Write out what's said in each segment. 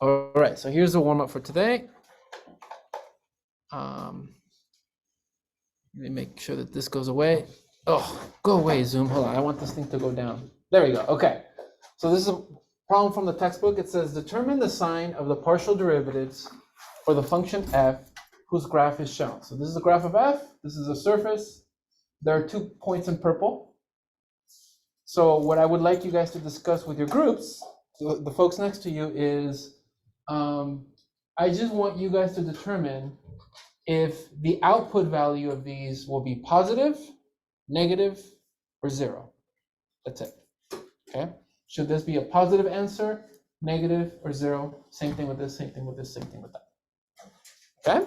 All right, so here's the warm-up for today. Let me make sure that this goes away. Oh, go away, Zoom. Hold on, I want this thing to go down. There we go. Okay, so this is a problem from the textbook. It says determine the sign of the partial derivatives for the function f whose graph is shown. So this is a graph of f. This is a surface. There are 2 points in purple. So what I would like you guys to discuss with your groups, the folks next to you, is I just want you guys to determine if the output value of these will be positive, negative, or 0. That's it. Okay. Should this be a positive answer, negative, or 0? Same thing with this, same thing with this, same thing with that. Okay?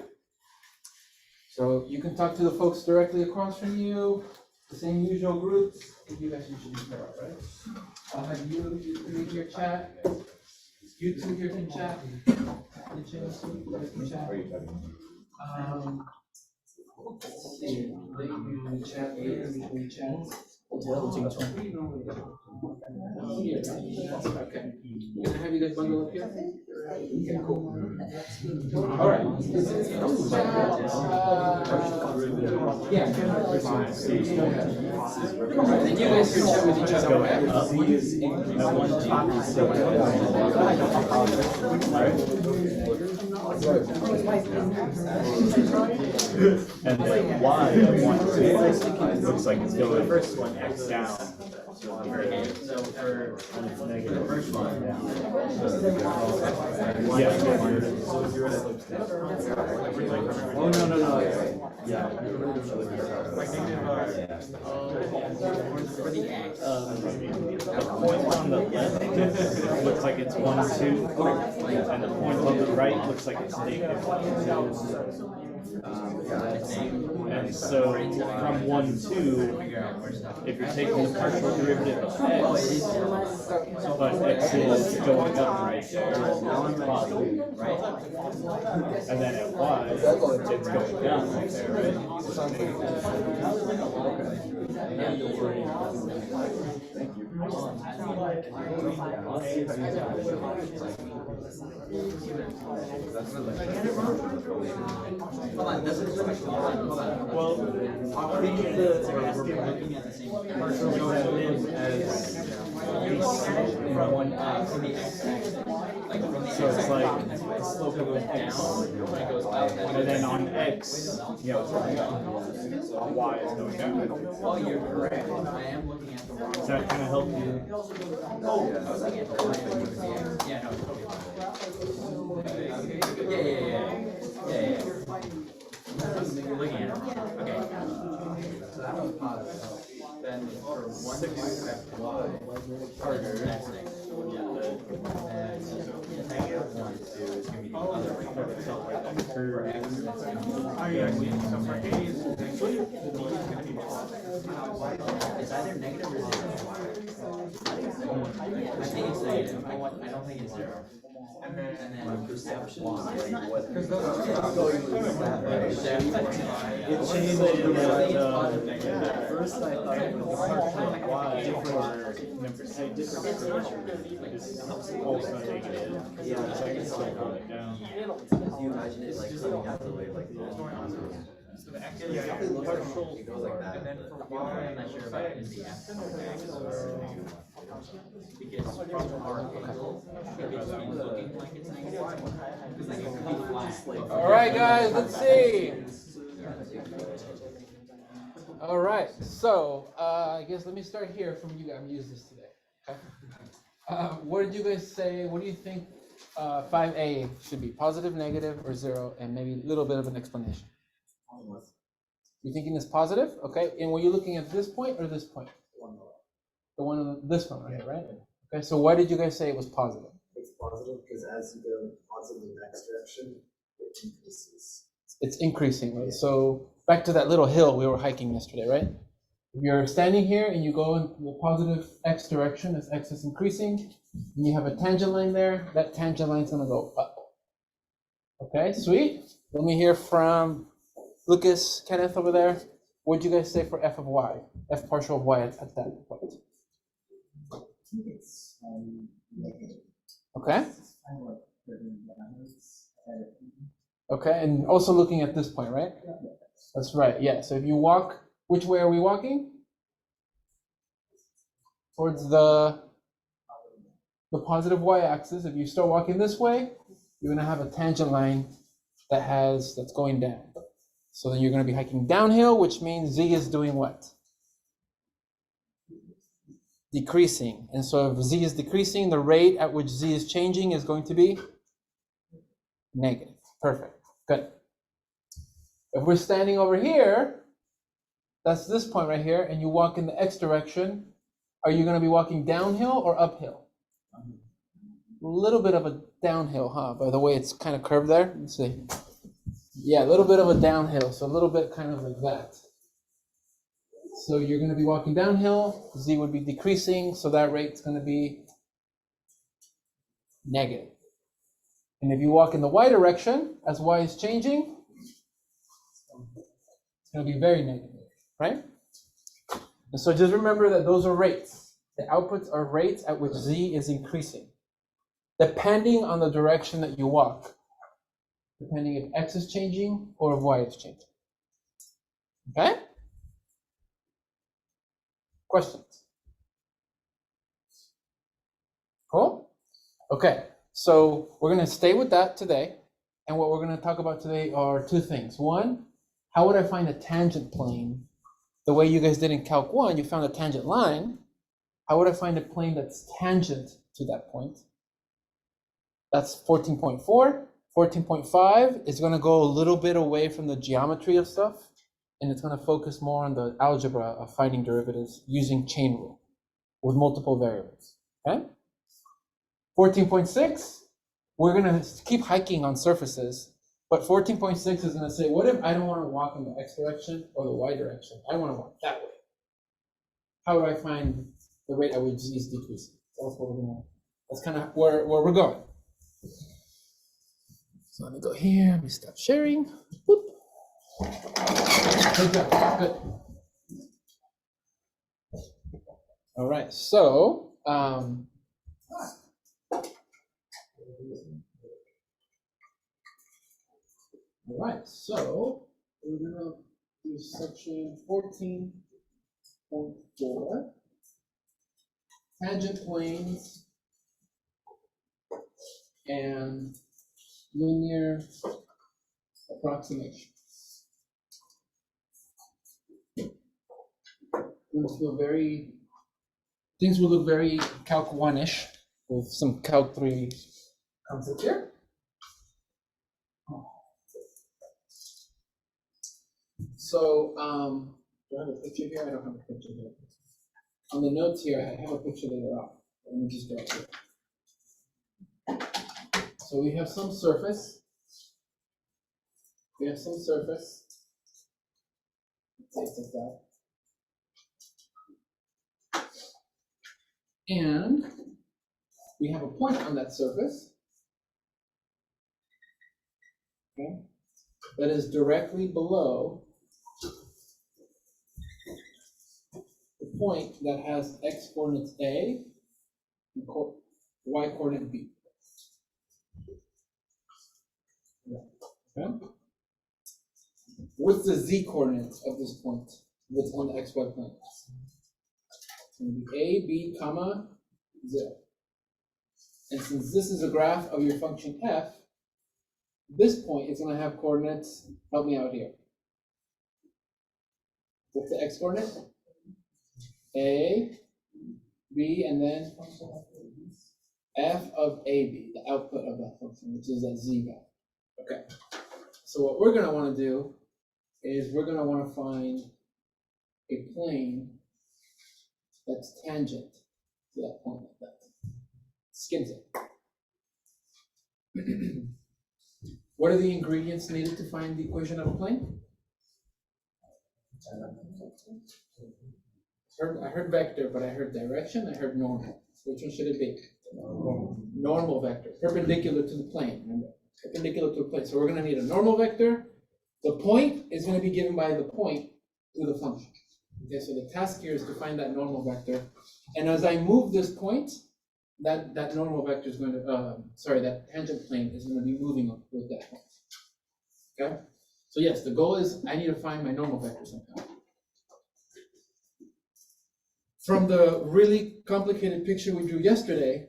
So you can talk to the folks directly across from you, the same usual groups. You guys usually pair up, right? I'll have you three here chat. You two here can chat. You guys can chat. Let's see. They usually chat here, we can chat. Okay. Can I have you guys bundle up here? Okay, cool. All right. Yeah. And you guys can chat with each other, right? And then y of 1, 2 looks like it's going first one x down. So for when it's negative, first one down. Yeah. Oh no. Yeah. The point on the left looks like it's 1, 2, and the point on the right looks like it's negative 1, 2. And so from 1, 2, if you're taking the partial derivative of x, but x is going up right there, it's positive, right? And then at y, it's going down right there, right? Thank you. Well, think of the looking at the same partial derivative as from 1 x to the x. So it's like the slope goes down, it goes up, and then on x, you know, it's going up. Y is going down. Oh, you're correct. I am looking at the wrong. Does that kind of help you? Oh, yeah, no, totally fine. Yeah. You're looking at it. Okay. So that was positive. Then for 1, 2, y, harder. That's next. And negative 1, 2 is going to be the other way. For x, that's going to be. Oh, yeah. So for a is the d is going to be positive. It's either negative or 0. I think it's negative. I don't think it's 0. And then my perception is like what? Because those are going with that, right? It changed at first I thought it was partial y for different is also negative. Yeah, so I can still calm it down. Can you imagine it like coming out the way like this? So the x is partial, it goes like that. And then for y, I'm not sure about it in the x. Because from our angle, it's looking like it's negative. Because like it could be flat. All right, guys, let's see. All right, so I guess let me start here from you guys. I'm using this today. Okay. What did you guys say? What do you think 5A should be? Positive, negative, or 0? And maybe a little bit of an explanation. You're thinking it's positive? Okay. And were you looking at this point or this point? The one on this one right here, right? Okay. So why did you guys say it was positive? It's positive because as you go positive in the next direction, it increases. It's increasing, right? So back to that little hill we were hiking yesterday, right? If you're standing here and you go in the positive x direction as x is increasing, and you have a tangent line there, that tangent line is going to go up. Okay, sweet. Let me hear from Lucas, Kenneth over there. What did you guys say for f of y? F partial of y at that point? I think it's negative. Okay. It's kind of like Okay, and also looking at this point, right? That's right, yeah. So if you walk, which way are we walking? Towards the positive y-axis. If you start walking this way, you're gonna have a tangent line that's going down. So then you're gonna be hiking downhill, which means z is doing what? Decreasing. And so if z is decreasing, the rate at which z is changing is going to be negative. Perfect. Good. If we're standing over here, that's this point right here, and you walk in the x direction, are you going to be walking downhill or uphill? A little bit of a downhill, huh? By the way, it's kind of curved there. Let's see. Yeah, a little bit of a downhill, so a little bit kind of like that. So you're going to be walking downhill, z would be decreasing, so that rate's going to be negative. And if you walk in the y direction, as y is changing, it's going to be very negative, right? And so just remember that those are rates. The outputs are rates at which z is increasing, depending on the direction that you walk, depending if x is changing or if y is changing. Okay? Questions? Cool? Okay, so we're going to stay with that today. And what we're going to talk about today are two things. One, how would I find a tangent plane? The way you guys did in Calc 1, you found a tangent line. How would I find a plane that's tangent to that point? That's 14.4. 14.5 is going to go a little bit away from the geometry of stuff, and it's going to focus more on the algebra of finding derivatives using chain rule with multiple variables. Okay? 14.6, we're going to keep hiking on surfaces, but 14.6 is going to say, what if I don't want to walk in the x direction or the y direction? I want to walk that way. How do I find the rate at which z is decreasing? That's what we're going to, that's kind of where we're going. So let me go here, let me stop sharing. Whoop. Good job, good. All right, so, all right, so we're gonna do section 14.4, tangent planes and linear approximation. Things will look very Calc 1-ish with some Calc 3 concepts here. So, do I have a picture here? I don't have a picture here. On the notes here, I have a picture later on. Let me just go up here. So we have some surface. Let's say it's like that. And we have a point on that surface, okay, that is directly below the point that has x coordinates A and y coordinate B. Okay. What's the z coordinates of this point that's on the xy plane? It's going to be A, B, comma, 0. And since this is a graph of your function f, this point is going to have coordinates. Help me out here. What's the x coordinate? A, B, and then f of AB, the output of that function, which is that z value. Okay. So what we're going to want to do is we're going to want to find a plane that's tangent to that point like that. Skims it. What are the ingredients needed to find the equation of a plane? I heard vector, but I heard direction, I heard normal. Which one should it be? Normal vector, perpendicular to the plane, remember? Perpendicular to the plane. So we're going to need a normal vector. The point is going to be given by the point to the function. Okay, so the task here is to find that normal vector. And as I move this point, that normal vector is going to, sorry, that tangent plane is going to be moving with that point. Okay? So yes, the goal is I need to find my normal vector somehow. From the really complicated picture we drew yesterday,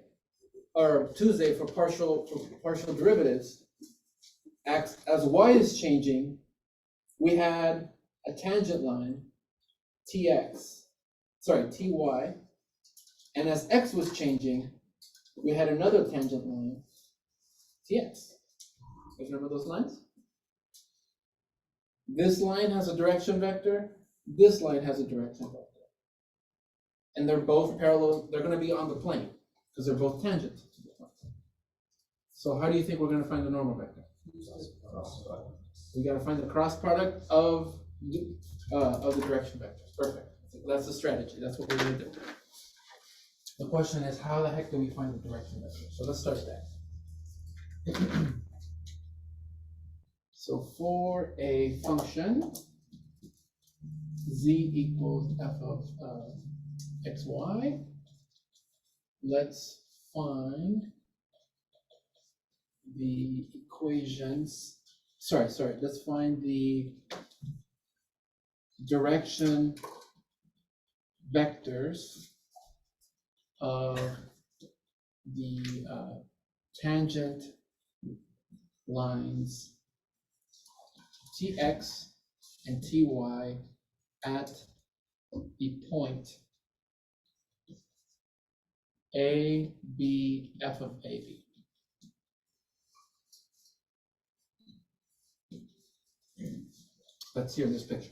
or Tuesday for partial derivatives, as y is changing, we had a tangent line, ty, and as x was changing, we had another tangent line, tx. You guys remember those lines? This line has a direction vector, this line has a direction vector. And they're both parallel, they're going to be on the plane, because they're both tangent to the plane. So how do you think we're going to find the normal vector? We got to find the cross product of the direction vectors. Perfect. That's the strategy. That's what we're going to do. The question is, how the heck do we find the direction vector? So let's start that. So for a function, z equals f of xy, let's find the equations, let's find the direction vectors of the tangent lines tx and ty at the point a, b, f of a, b. Let's see in this picture.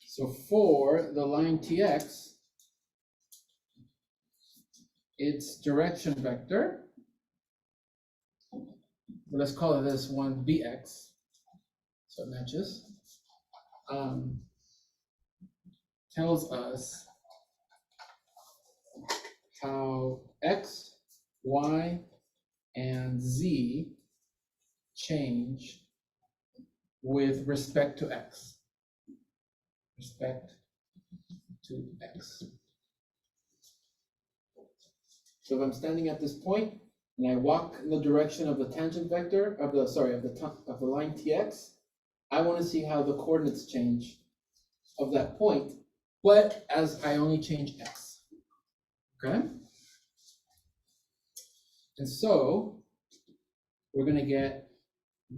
So for the line tx, its direction vector, let's call it this one bx, so it matches, tells us how x, y, and z change with respect to x. So if I'm standing at this point and I walk in the direction of the tangent vector of the line tx, I want to see how the coordinates change of that point, but as I only change x. Okay? And so we're going to get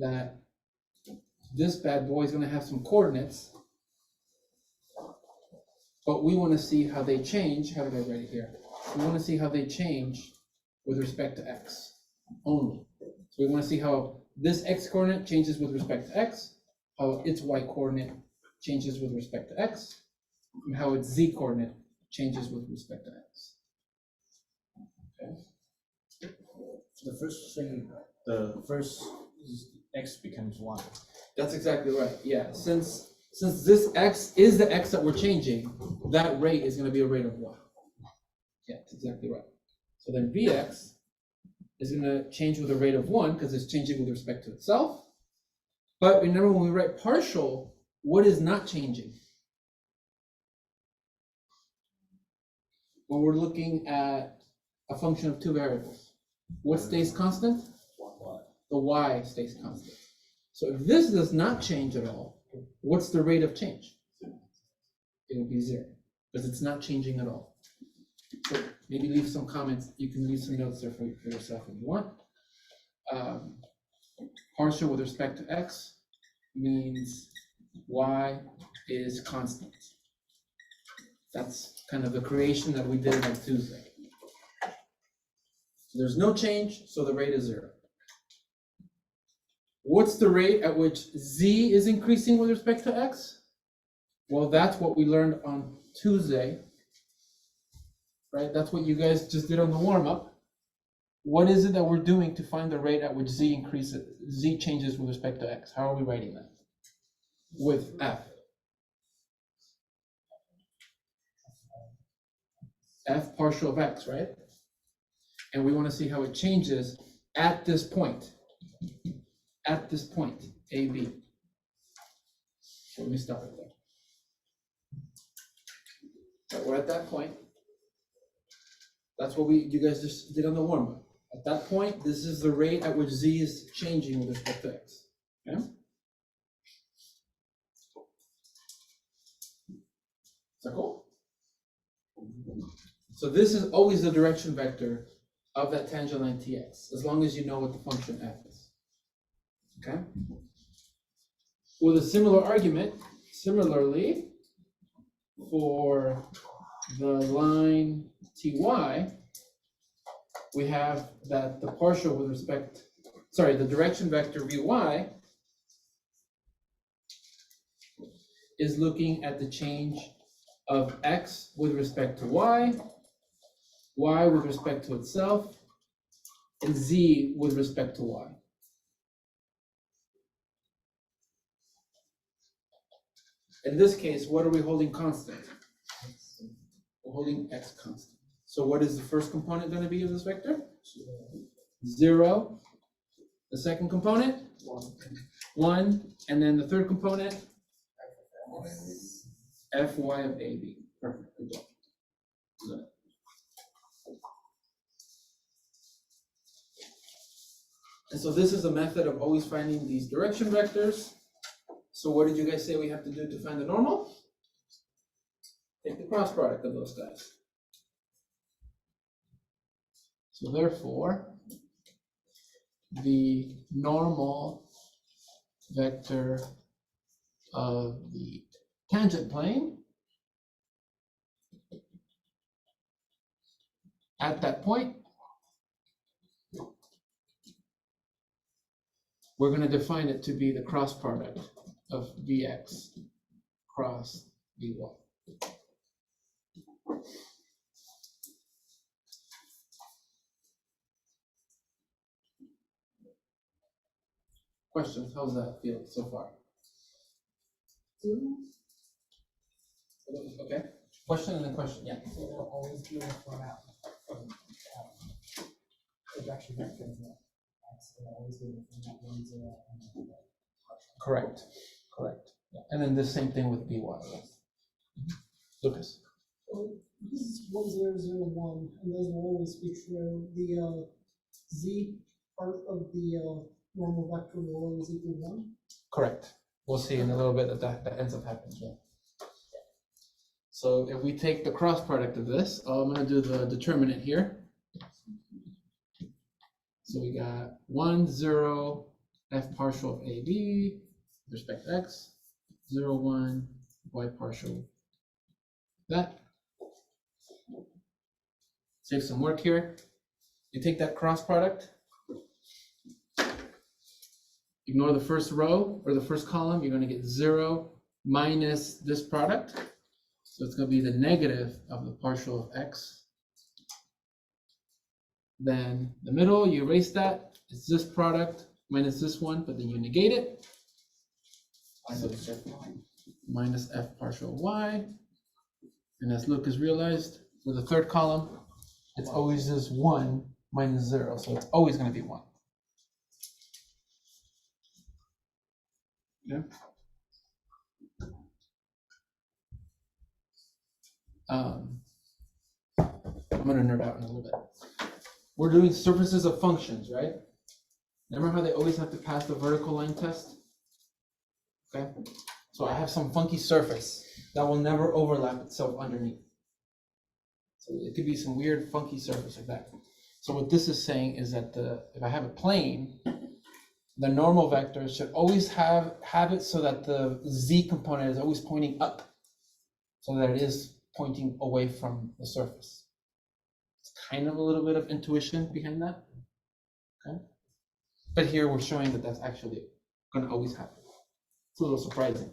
that this bad boy is going to have some coordinates, but we want to see how they change. How did I write it here? We want to see how they change with respect to x only. So we want to see how this x coordinate changes with respect to x, how its y coordinate changes with respect to x, and how its z coordinate changes with respect to x. Okay. The first thing, the first x becomes 1. That's exactly right. Yeah. Since this x is the x that we're changing, that rate is going to be a rate of 1. Yeah, that's exactly right. So then Vx is going to change with a rate of 1 because it's changing with respect to itself. But remember, when we write partial, what is not changing? When we're looking at a function of two variables, what stays constant? The y stays constant. So if this does not change at all, what's the rate of change? It will be 0 because it's not changing at all. So maybe leave some comments. You can leave some notes there for yourself if you want. Partial with respect to x means y is constant. That's kind of the creation that we did on Tuesday. So there's no change, so the rate is 0. What's the rate at which z is increasing with respect to x? Well, that's what we learned on Tuesday. Right? That's what you guys just did on the warm-up. What is it that we're doing to find the rate at which z changes with respect to x? How are we writing that? With f. F partial of x, right? And we want to see how it changes at this point. At this point, AB. So let me stop it there. So we're at that point. That's what you guys just did on the warm-up. At that point, this is the rate at which z is changing with respect to x. Okay? Is that cool? So this is always the direction vector of that tangent line tx, as long as you know what the function f is. Okay? With a similar argument, similarly, for the line ty, we have that the partial with respect, sorry, the direction vector vy is looking at the change of x with respect to y with respect to itself, and z with respect to y. In this case, what are we holding constant? We're holding x constant. So what is the first component going to be of this vector? 0. The second component? 1. And then the third component? Fy of AB. Perfect. Good job. Good. And so this is a method of always finding these direction vectors. So what did you guys say we have to do to find the normal? Take the cross product of those guys. So therefore, the normal vector of the tangent plane at that point, we're going to define it to be the cross product of Vx cross Vy. Questions? How's that feel so far? Okay. Question and then question. Yeah. So they'll always be in the format of projection vectors. They'll always be in the format 1, 0, and Correct. Correct. Yeah. And then the same thing with Vy. Yes. Lucas. So this is 1, 0, 0, 1, and those will always be true. The z part of the normal vector will always equal 1. Correct. We'll see in a little bit that ends up happening. Yeah. So if we take the cross product of this, I'm going to do the determinant here. So we got 1, 0, f partial of AB with respect to x, 0, 1, y partial that. Save some work here. You take that cross product, ignore the first row or the first column, you're going to get 0 minus this product. So it's going to be the negative of the partial of x. Then the middle, you erase that. It's this product minus this one, but then you negate it. So minus f partial of y. And as Lucas realized, with the third column, it's always this 1 minus 0. So it's always going to be 1. Yeah. I'm going to nerd out in a little bit. We're doing surfaces of functions, right? Remember how they always have to pass the vertical line test? Okay. So I have some funky surface that will never overlap itself underneath. So it could be some weird funky surface like that. So what this is saying is that if I have a plane, the normal vector should always have it so that the z component is always pointing up, so that it is pointing away from the surface. It's kind of a little bit of intuition behind that. Okay. But here we're showing that that's actually going to always happen. It's a little surprising.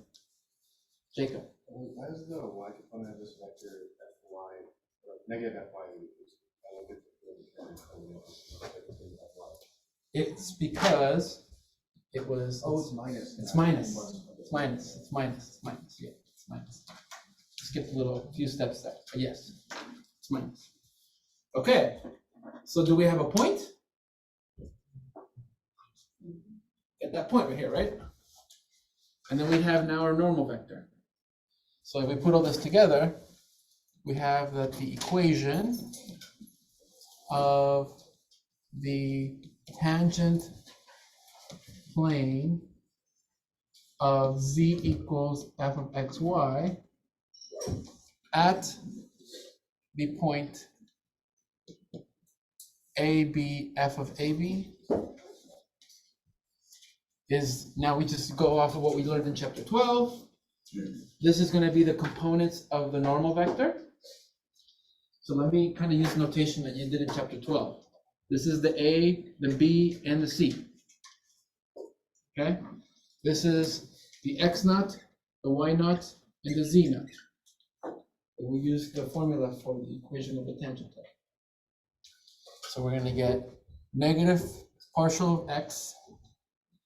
Jacob. Why does the y component of this vector fy, or negative fy, It's because it was. Oh, it's minus. It's minus. It's minus. It's minus. It's minus. Yeah, it's minus. Skipped a few steps there. But yes, it's minus. Okay. So do we have a point? At that point right here, right? And then we have now our normal vector. So if we put all this together, we have that the equation of the tangent plane of z equals f of xy at the point AB f of AB is, now we just go off of what we learned in chapter 12. This is going to be the components of the normal vector. So let me kind of use notation that you did in chapter 12. This is the A, the B, and the C. Okay? This is the x naught, the y naught, and the z naught. We use the formula for the equation of the tangent plane. So we're going to get negative partial of x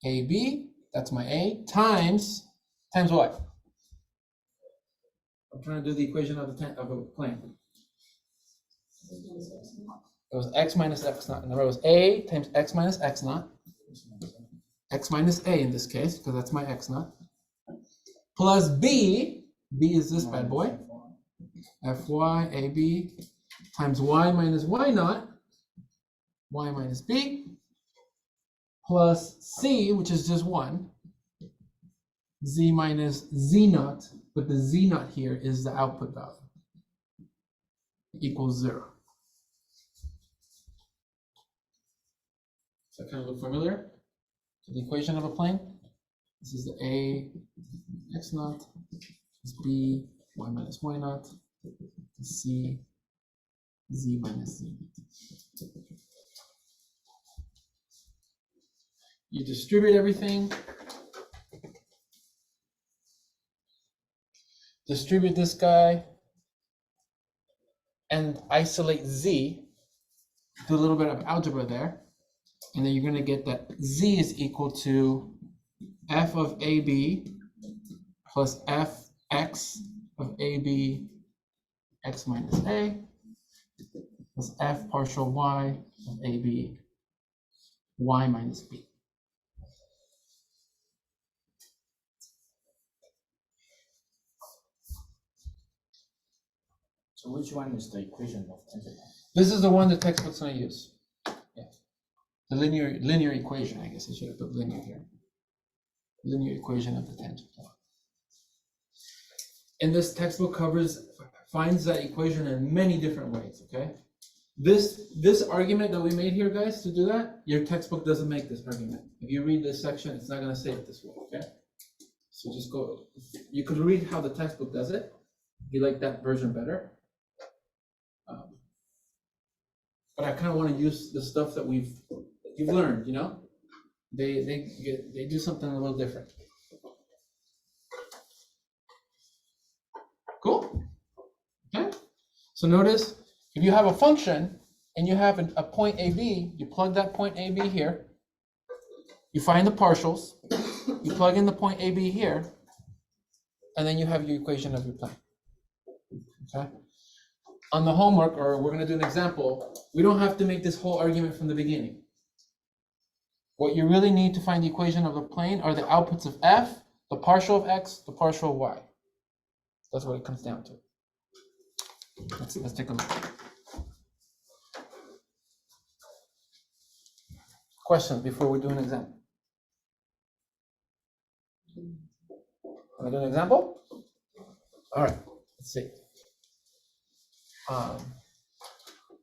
AB, that's my A, times what? I'm trying to do the equation of a plane. It was x minus x naught, and the row is A times x minus x naught, x minus A in this case, because that's my x naught, plus B is this bad boy, Fy AB times y minus y naught, y minus B, plus C, which is just 1, z minus z naught, but the z naught here is the output value, equals 0. Does that kind of look familiar to the equation of a plane? This is the A x naught, this is B y minus y naught, C z minus z. You distribute everything. Distribute this guy and isolate z. Do a little bit of algebra there. And then you're going to get that z is equal to f of AB plus fx of AB x minus a plus f partial y of AB y minus b. So which one is the equation of tangent? This is the one the textbook's going to use. Yeah. The linear equation, I guess I should have put linear here. Linear equation of the tangent plane. And this textbook finds that equation in many different ways, okay? This argument that we made here, guys, to do that, your textbook doesn't make this argument. If you read this section, it's not going to say it this way, okay? So just go, you could read how the textbook does it. If you like that version better. But I kind of want to use the stuff that you've learned, you know? They do something a little different. Cool? Okay? So notice, if you have a function and you have a point AB, you plug that point AB here, you find the partials, you plug in the point AB here, and then you have your equation of your plane. Okay? On the homework, or we're going to do an example, we don't have to make this whole argument from the beginning. What you really need to find the equation of the plane are the outputs of f, the partial of x, the partial of y. That's what it comes down to. Let's take a look. Questions before we do an example? Can I do an example? All right, let's see.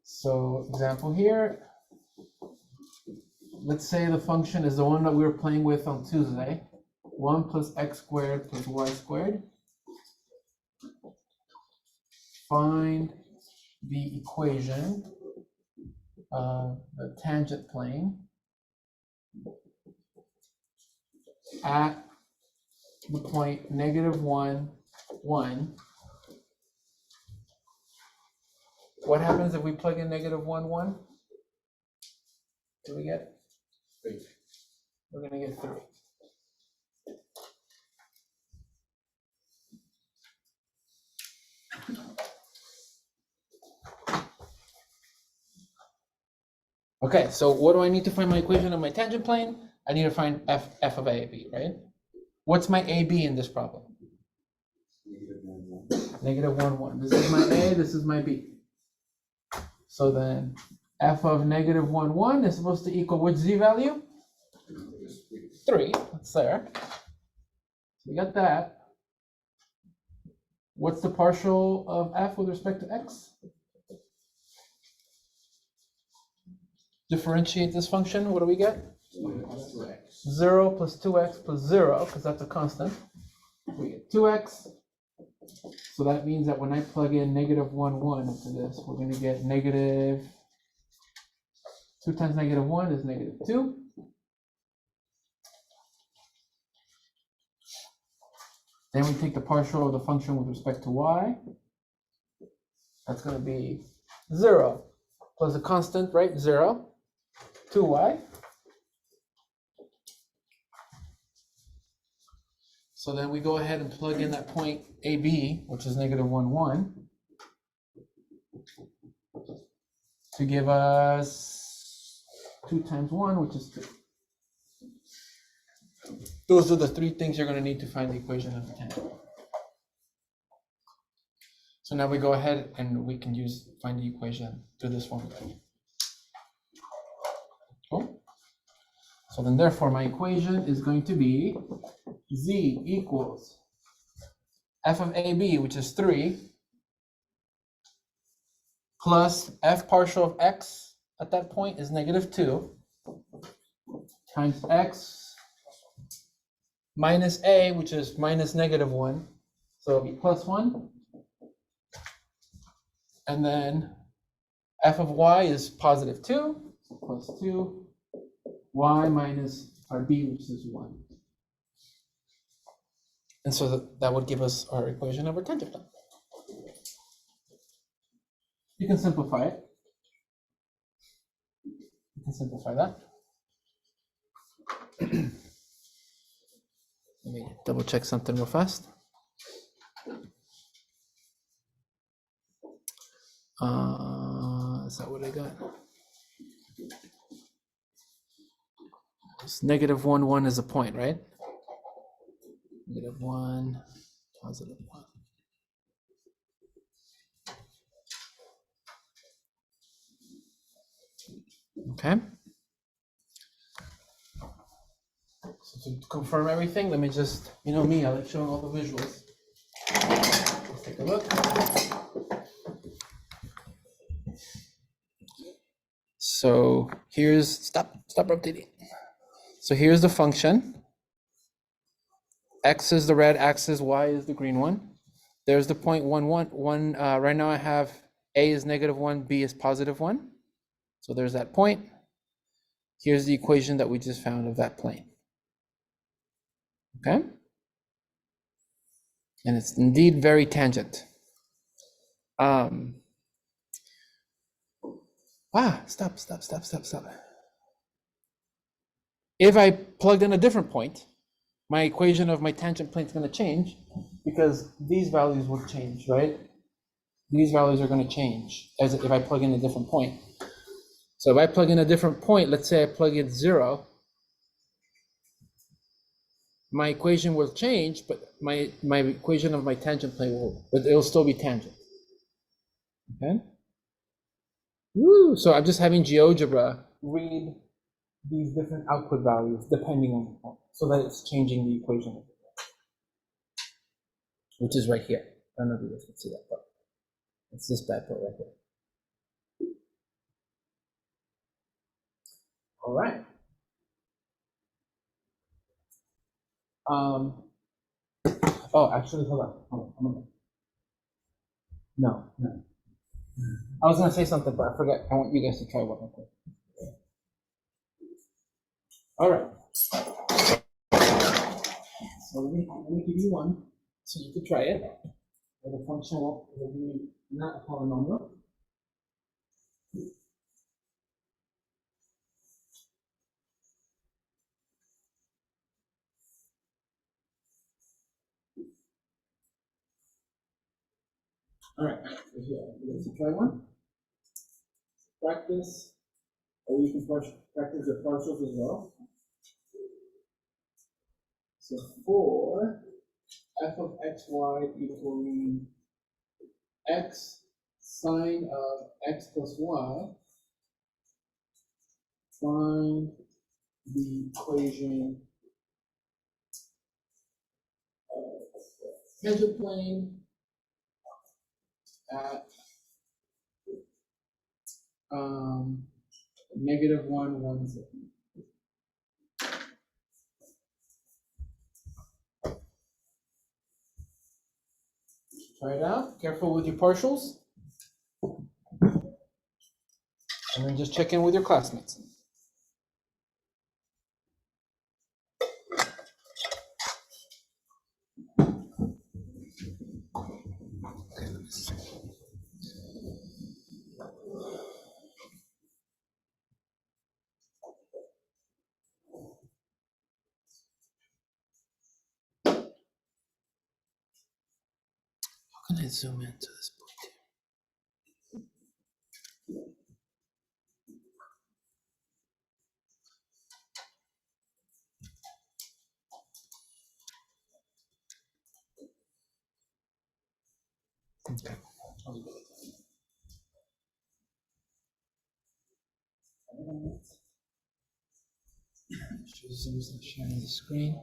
So example here, let's say the function is the one that we were playing with on Tuesday, 1 plus x squared plus y squared. Find the equation of the tangent plane at the point -1, 1. What happens if we plug in -1, 1? What do we get? 3. We're going to get 3. Okay, so what do I need to find my equation of my tangent plane? I need to find f of AB, right? What's my AB in this problem? Negative 1, 1. This is my A, this is my B. So then f of negative 1, 1 is supposed to equal which z value? 3. That's there. So we got that. What's the partial of f with respect to x? Differentiate this function. What do we get? 0 plus 2x plus 0, because that's a constant. We get 2x. So that means that when I plug in negative 1, 1 into this, we're going to get negative 2 times negative 1 is negative 2. Then we take the partial of the function with respect to y. That's going to be 0 plus a constant, right? 0, 2y. So then we go ahead and plug in that point AB, which is negative 1, 1, to give us 2 times 1, which is 2. Those are the 3 things you're going to need to find the equation of the tangent. So now we go ahead and we can find the equation to this formula. Cool. So then therefore my equation is going to be z equals f of AB, which is 3, plus f partial of x at that point is negative 2, times x minus a, which is minus negative 1, so it'll be plus 1. And then f of y is positive 2, so plus 2, y minus our b, which is 1. And so that would give us our equation of our tangent plane. You can simplify it. You can simplify that. Let me double check something real fast. Is that what I got? It's negative 1, 1 is a point, right? Negative 1, positive 1. Okay. So to confirm everything, let me just, you know me, I like showing all the visuals. Let's take a look. So here's, stop rotating. So here's the function. X is the red axis, Y is the green one. There's the point 1, 1, 1. Right now I have A is negative 1, B is positive 1. So there's that point. Here's the equation that we just found of that plane. Okay? And it's indeed very tangent. Stop. If I plugged in a different point, my equation of my tangent plane is going to change because these values will change, right? These values are going to change as if I plug in a different point. So if I plug in a different point, let's say I plug in 0, my equation will change, but my equation of my tangent plane it'll still be tangent. Okay? Woo! So I'm just having GeoGebra read these different output values depending on the point, so that it's changing the equation, which is right here. I don't know if you guys can see that part. It's this bad part right here. All right. Oh, actually, hold on. No. I was gonna say something, but I forgot. I want you guys to try one. Okay. All right. So let me give you one, so you can try it. The function will be not a polynomial. All right, so here, you guys can try one. Practice, or you can practice the partials as well. So for f of xy equaling x sine of x plus y, find the equation of tangent plane at -1, 1, 0. Try it out. Careful with your partials. And then just check in with your classmates. How can I zoom into this point here? Okay. Sharing the screen.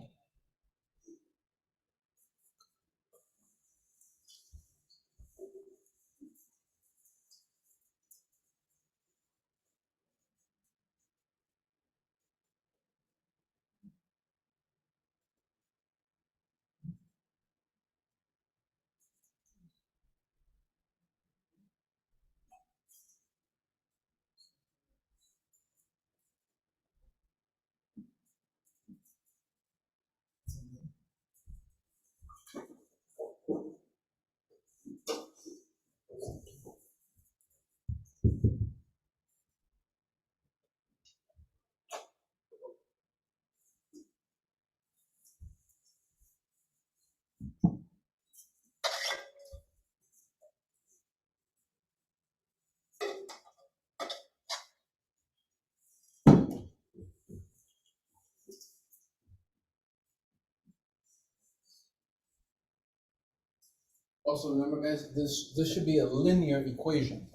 Also, remember, guys, this should be a linear equation.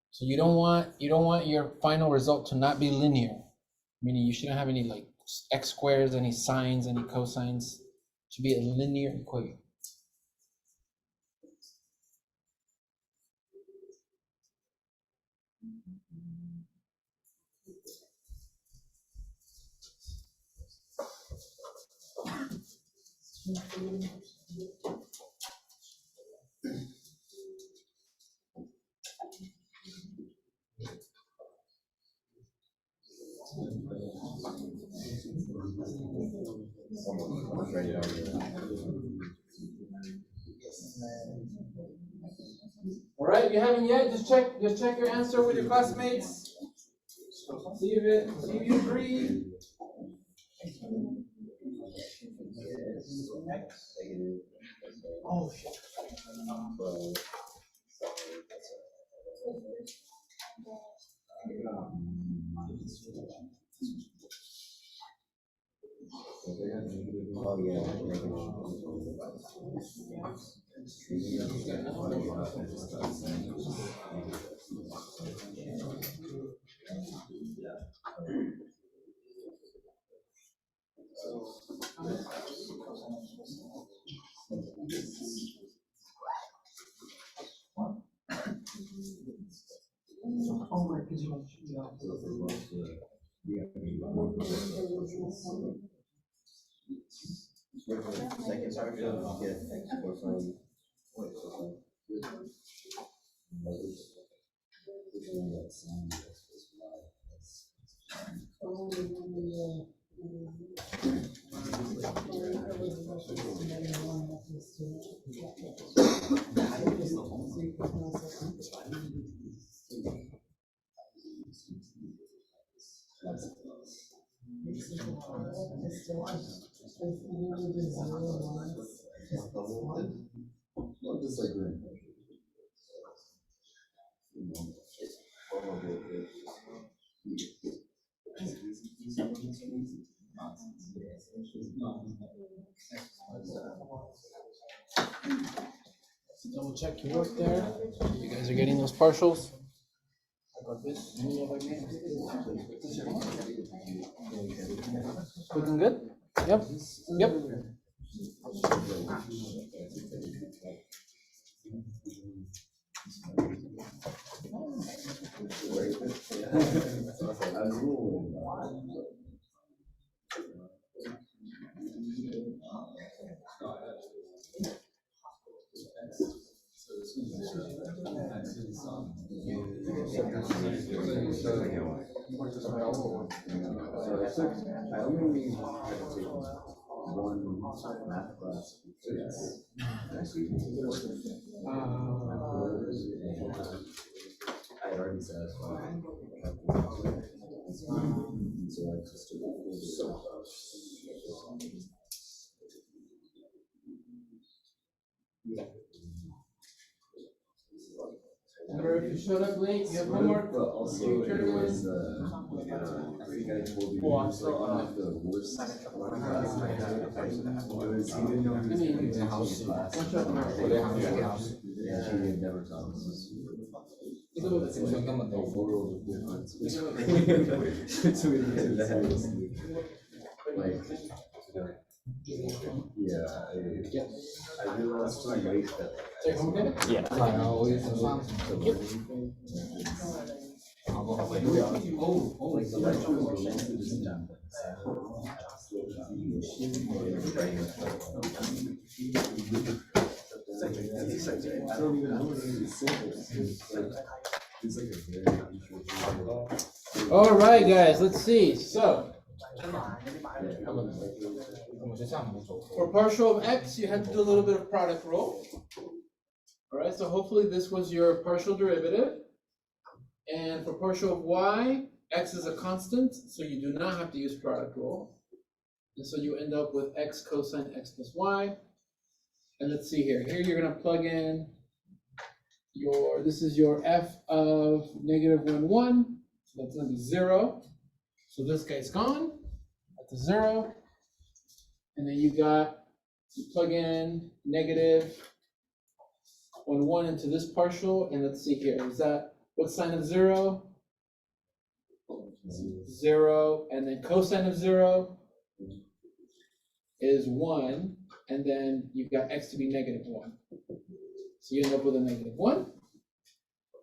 So you don't want your final result to not be linear. Meaning you shouldn't have any like x squares, any sines, any cosines. It should be a linear equation. All right, if you haven't yet, just check your answer with your classmates. See if you agree. Oh shit. Oh, second structure, get x cosine. Double check your work there. You guys are getting those partials. Looking good? Yep. Yep. I only had to take one math class because I had already satisfied. So I just took Remember, if you showed up late, you have homework. But also, it was, I think I told you, it was like one of the worst classes I had. It was, he didn't know he was going to house class. Yeah, he had never taught us. The world of difference between the heads. Like, yeah, I realized too late that Yeah. I always like the lecture was related to STEM. I don't even know what it is. It's like a very interesting. All right, guys, let's see. So, for partial of x, you have to do a little bit of product rule. All right, so hopefully this was your partial derivative. And for partial of y, x is a constant, so you do not have to use product rule. And so you end up with x cosine x plus y. And let's see here. Here you're going to plug in your, this is your f of negative 1, 1. So that's going to be 0. So this guy's gone. That's a 0. And then you plug in negative 1, 1 into this partial. And let's see here. Is that, what sign of 0? 0. And then cosine of 0 is 1. And then you've got x to be negative 1. So you end up with a negative 1,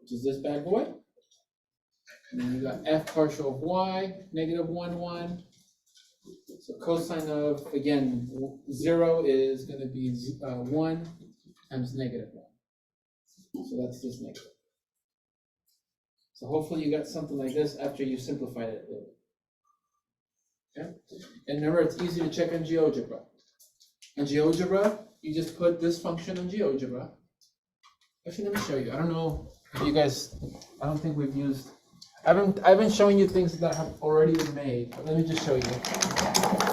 which is this bad boy. And then you got f partial of y, negative 1, 1. So cosine of, again, 0 is going to be 1 times negative 1. So that's just negative. So hopefully you got something like this after you simplified it a little. Okay? And remember, it's easy to check on GeoGebra. In GeoGebra, you just put this function in GeoGebra. Actually, let me show you. I don't know if you guys, I don't think we've used, I've been showing you things that have already been made, but let me just show you.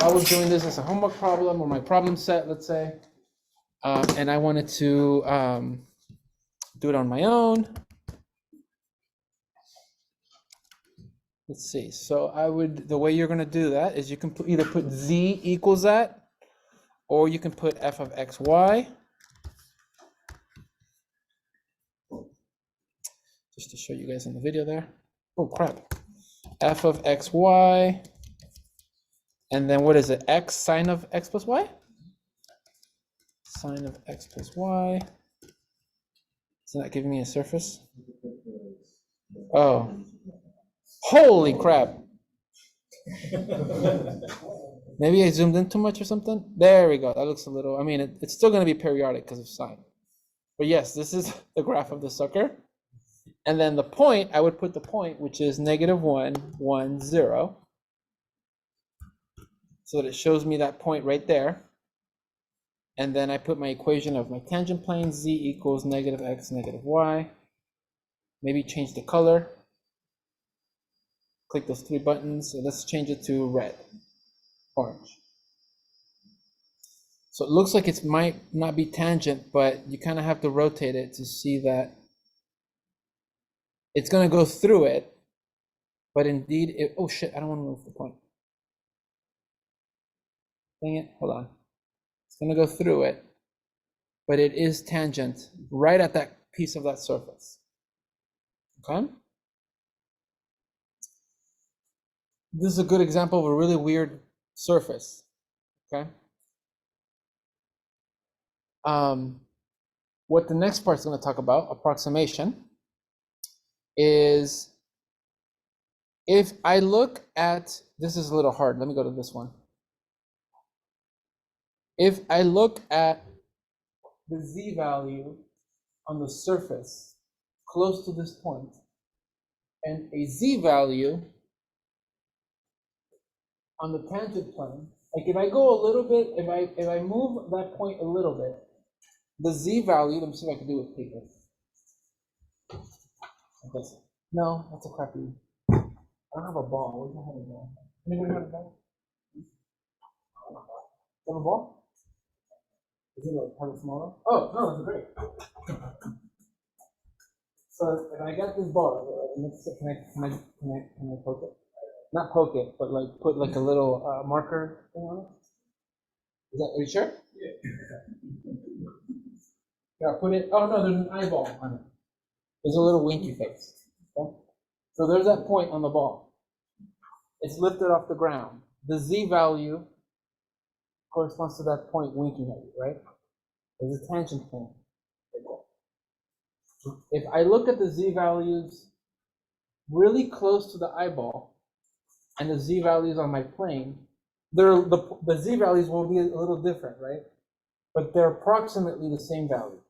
I was doing this as a homework problem or my problem set, let's say, and I wanted to do it on my own. Let's see. So the way you're going to do that is you can either put z equals that, or you can put f of x, y. Just to show you guys in the video there. Oh, crap. F of x, y. And then what is it? X sine of x plus y? Sine of x plus y. Isn't that giving me a surface? Oh. Holy crap. Maybe I zoomed in too much or something. There we go. That looks a little, I mean, it's still going to be periodic because of sine. But yes, this is the graph of the sucker. And then the point, I would put the point, which is negative 1, 1, 0. So that it shows me that point right there. And then I put my equation of my tangent plane, z equals negative x, negative y. Maybe change the color. Click those 3 buttons. So let's change it to red, orange. So it looks like it might not be tangent, but you kind of have to rotate it to see that it's going to go through it. But indeed, oh shit, I don't want to move the point. dang it, hold on. It's gonna go through it, but it is tangent right at that piece of that surface. Okay? This is a good example of a really weird surface. Okay? What the next part is going to talk about, approximation, is if I look at, this is a little hard, let me go to this one. If I look at the z value on the surface close to this point, and a z value on the tangent plane, like if I go a little bit, if I move that point a little bit, the z value, let me see if I can do it with paper. No, that's a crappy. I don't have a ball. Where do I have a ball? Anybody have a ball? You have a ball? Is it like kind of smaller? Oh, no, it's great. So if I get this ball, can I poke it? Not poke it, but like put like a little marker thing on it. Are you sure? Yeah. Yeah, put it. Oh no, there's an eyeball on it. There's a little winky face. Okay? So there's that point on the ball. It's lifted off the ground. The z value corresponds to that point winking at you, right? There's a tangent plane. If I look at the z values really close to the eyeball and the z values on my plane, the z values will be a little different, right? But they're approximately the same value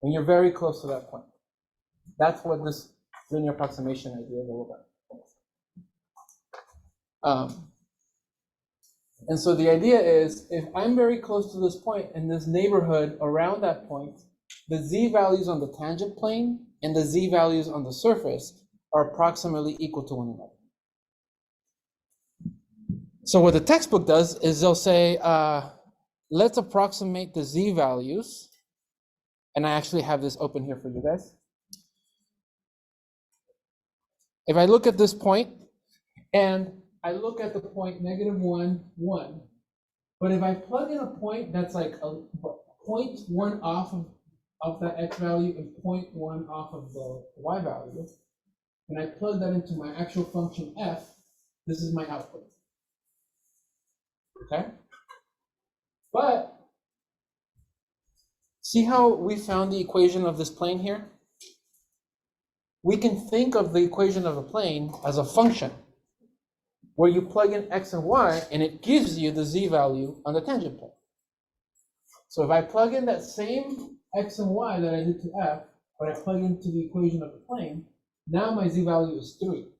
when you're very close to that point. That's what this linear approximation idea is all about. And so the idea is, if I'm very close to this point in this neighborhood around that point, the z values on the tangent plane and the z values on the surface are approximately equal to one another. So what the textbook does is they'll say, let's approximate the z values. And I actually have this open here for you guys. If I look at this point, and I look at the point -1, 1, but if I plug in a point that's like a 0.1 off of that x value and 0.1 off of the y value, and I plug that into my actual function f, this is my output. Okay? But see how we found the equation of this plane here? We can think of the equation of a plane as a function where you plug in x and y and it gives you the z value on the tangent plane. So if I plug in that same x and y that I did to f, but I plug into the equation of the plane, now my z value is 3,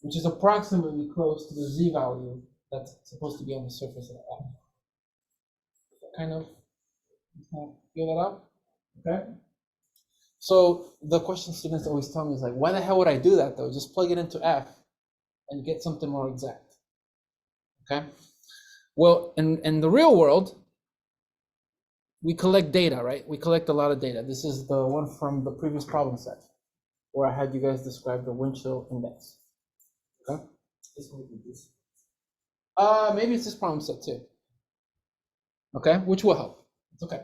which is approximately close to the z value that's supposed to be on the surface of f. Kind of feel that out? Okay? So the question students always tell me is like, why the hell would I do that though? Just plug it into f and get something more exact. Okay? Well, in the real world, we collect data, right? We collect a lot of data. This is the one from the previous problem set where I had you guys describe the wind chill index. Okay? Maybe it's this problem set too. Okay, which will help. It's okay.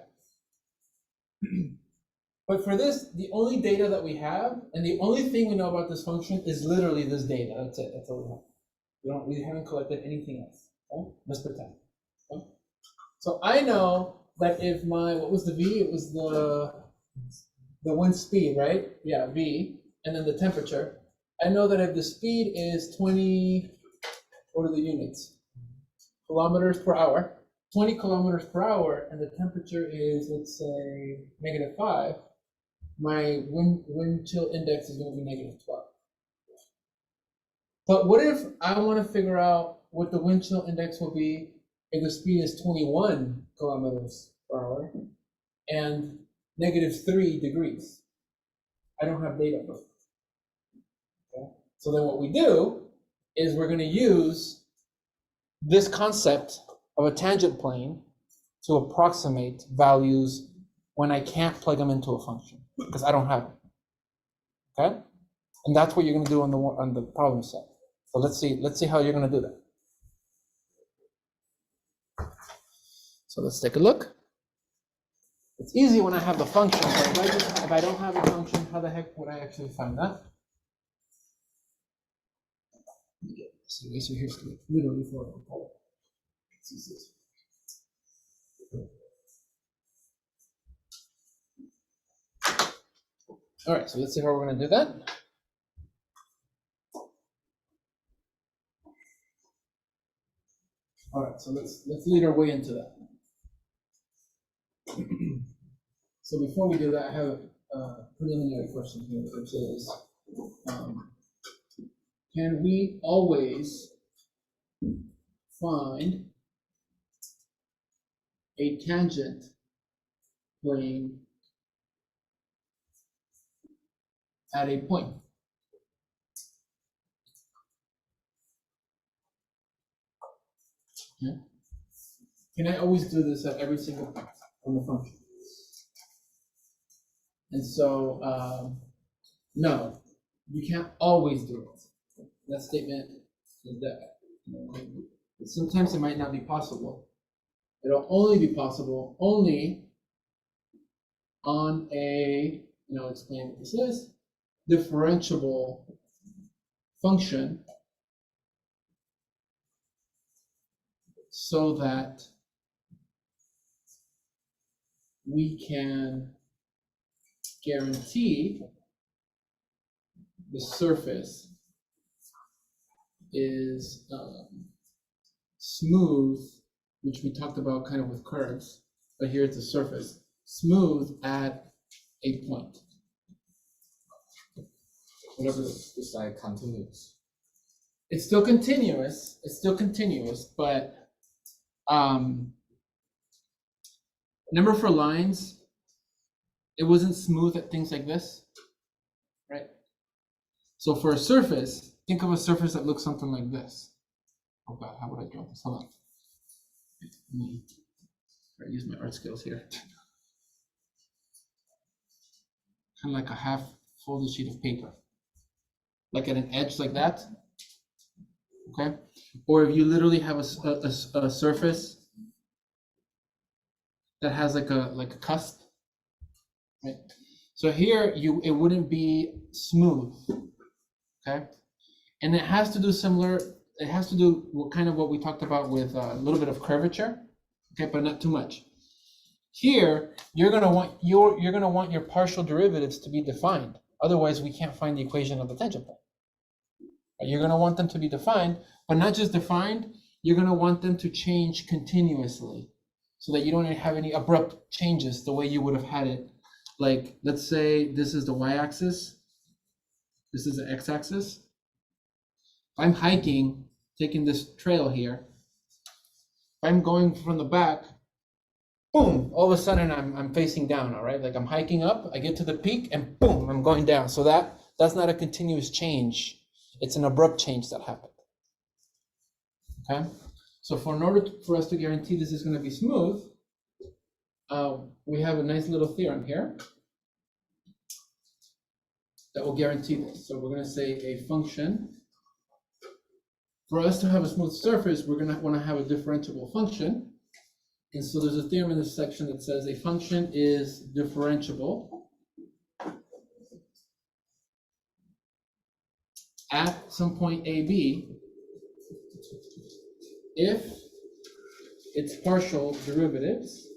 But for this, the only data that we have, and the only thing we know about this function is literally this data. That's it. That's all we have. We haven't collected anything else. Okay? Let's pretend. Okay? So I know that if my, what was the v? It was the wind speed, right? Yeah, v, and then the temperature. I know that if the speed is 20, what are the units? Kilometers per hour. 20 kilometers per hour, and the temperature is, let's say, -5, my wind chill index is going to be -12. But what if I want to figure out what the wind chill index will be if the speed is 21 kilometers per hour and -3 degrees? I don't have data for it. Okay? So then what we do is we're going to use this concept of a tangent plane to approximate values when I can't plug them into a function because I don't have them. Okay, and that's what you're going to do on the problem set. So let's see how you're going to do that. So let's take a look. It's easy when I have the function, but if I don't have a function, how the heck would I actually find that? So here's literally for a poll. All right, so let's see how we're going to do that. All right, so let's lead our way into that. So before we do that, I have a preliminary question here, which is, can we always find a tangent plane at a point? Yeah. Can I always do this at every single point on the function? And so, no, you can't always do it. That statement is that. But sometimes it might not be possible. It'll only be possible only on a, and I'll explain what this is, differentiable function, so that we can guarantee the surface is smooth, which we talked about kind of with curves, but here it's a surface, smooth at a point. Whatever. It's like continuous. It's still continuous. It's still continuous, but remember for lines, it wasn't smooth at things like this, right? So for a surface, think of a surface that looks something like this. Oh God, how would I draw this? Hold on. Let me try to use my art skills here. Kind of like a half folded sheet of paper, like at an edge like that. Okay, or if you literally have a surface that has like a cusp, right? So here it wouldn't be smooth, okay, and it has to do similar. It has to do kind of what we talked about with a little bit of curvature, okay, but not too much. Here you're gonna want your partial derivatives to be defined. Otherwise, we can't find the equation of the tangent point. You're going to want them to be defined, but not just defined, you're going to want them to change continuously so that you don't have any abrupt changes the way you would have had it. Like, let's say this is the y-axis, this is the x-axis. If I'm hiking, taking this trail here, if I'm going from the back, boom, all of a sudden I'm facing down, all right? Like I'm hiking up, I get to the peak, and boom, I'm going down. So that's not a continuous change. It's an abrupt change that happened, okay? So in order for us to guarantee this is going to be smooth, we have a nice little theorem here that will guarantee this. So we're going to say a function. For us to have a smooth surface, we're going to want to have a differentiable function. And so there's a theorem in this section that says a function is differentiable at some point AB if its partial derivatives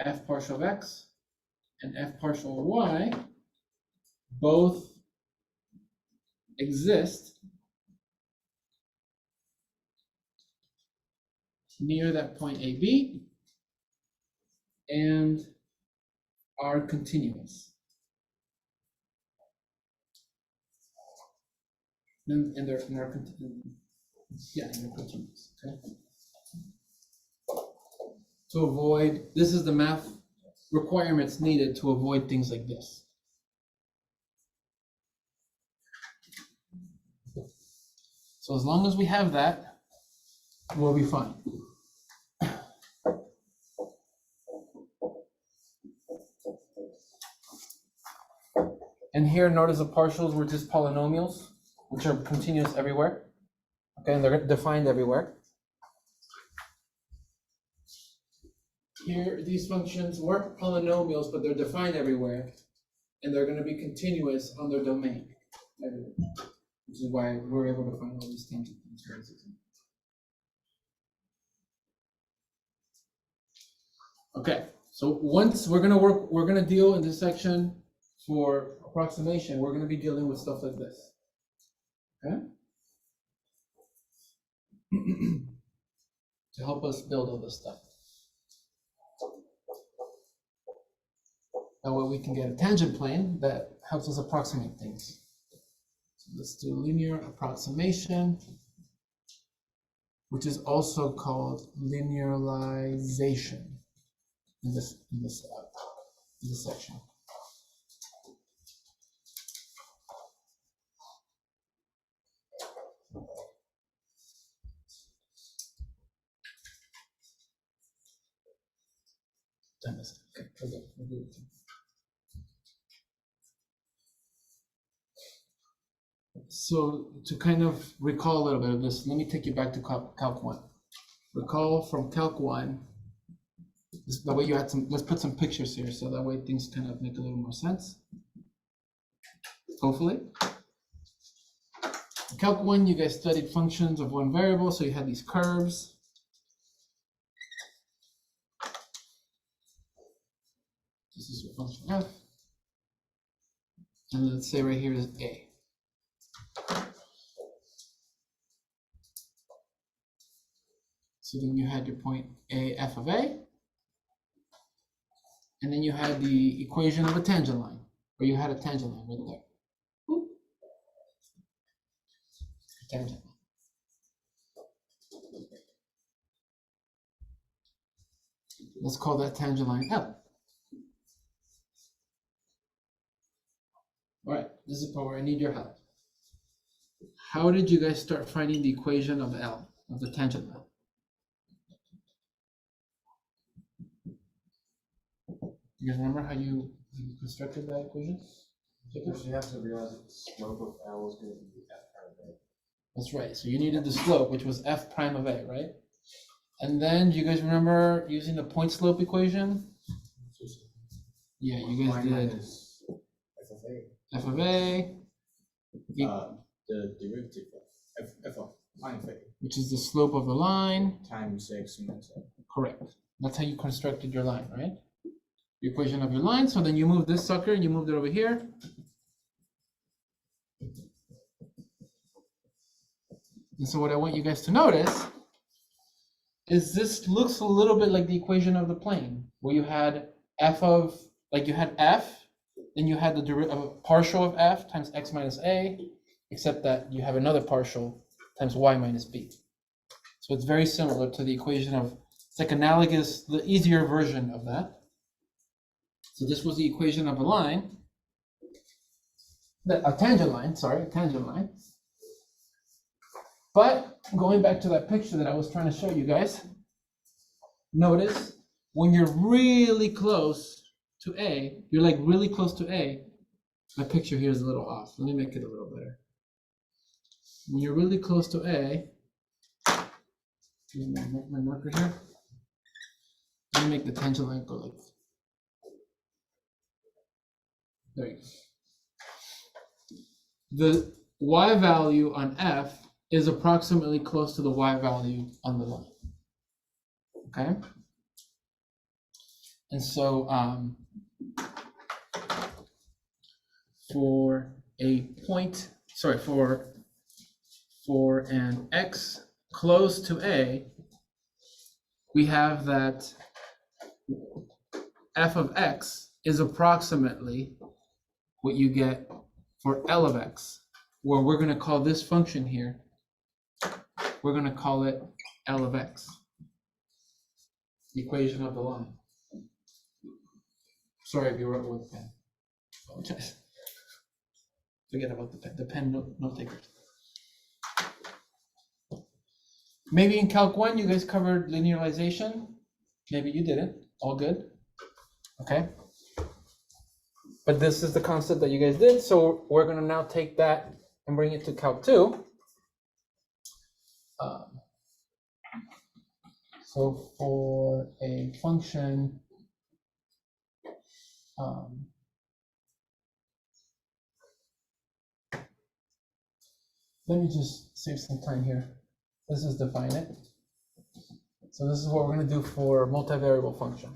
f partial of x and f partial of y both exist near that point AB and are continuous. And they're continuous, okay? To avoid, this is the math requirements needed to avoid things like this. So as long as we have that, we'll be fine. And here, notice the partials were just polynomials, which are continuous everywhere. Okay, and they're defined everywhere. Here, these functions weren't polynomials, but they're defined everywhere, and they're going to be continuous on their domain, everywhere. Which is why we're able to find all these tangent functions. Okay, so once we're going to deal in this section for approximation, we're going to be dealing with stuff like this. Okay? To help us build all this stuff. That way we can get a tangent plane that helps us approximate things. So let's do linear approximation, which is also called linearization in this section. Okay, we'll do it. So to kind of recall a little bit of this, let me take you back to Calc 1. Recall from Calc 1, that way you had some, let's put some pictures here so that way things kind of make a little more sense. Hopefully. In Calc 1, you guys studied functions of one variable, so you had these curves. This is your function f. And let's say right here is a. So then you had your point a f of a. And then you had the equation of a tangent line, or you had a tangent line right there. Boop. Tangent line. Let's call that tangent line L. All right, this is the part where I need your help. How did you guys start finding the equation of L, of the tangent line? You guys remember how you constructed that equation? First, you have to realize that the slope of L is going to be f prime of a. That's right. So you needed the slope, which was f prime of a, right? And then do you guys remember using the point slope equation? Yeah, you guys did minus f of a. f of a, The derivative of f of line of a which is the slope of the line. times x minus a. Correct. That's how you constructed your line, right? The equation of your line. So then you move this sucker and you moved it over here. And so what I want you guys to notice is this looks a little bit like the equation of the plane, where you had f of, like you had f, then you had the partial of f times x minus a, except that you have another partial times y minus b. So it's very similar to the equation of, it's like analogous, the easier version of that. So this was the equation of a line, a tangent line, sorry, a tangent line. But going back to that picture that I was trying to show you guys, notice when you're really close to A, you're like really close to A, my picture here is a little off. Let me make it a little better. When you're really close to A, my marker here, let me make the tangent line go like this. There you go. The y value on f is approximately close to the y value on the line. Okay? And so for a point, sorry, for an x close to a, we have that f of x is approximately what you get for L of x, where we're going to call this function here, we're going to call it L of x, the equation of the line. Sorry if you wrote with pen. Apologize. Forget about the pen note takers. Maybe in Calc 1 you guys covered linearization. Maybe you didn't. All good. Okay. But this is the concept that you guys did, so we're going to now take that and bring it to Calc 2. So for a function, let me just save some time here. This is define it. So this is what we're going to do for multivariable function.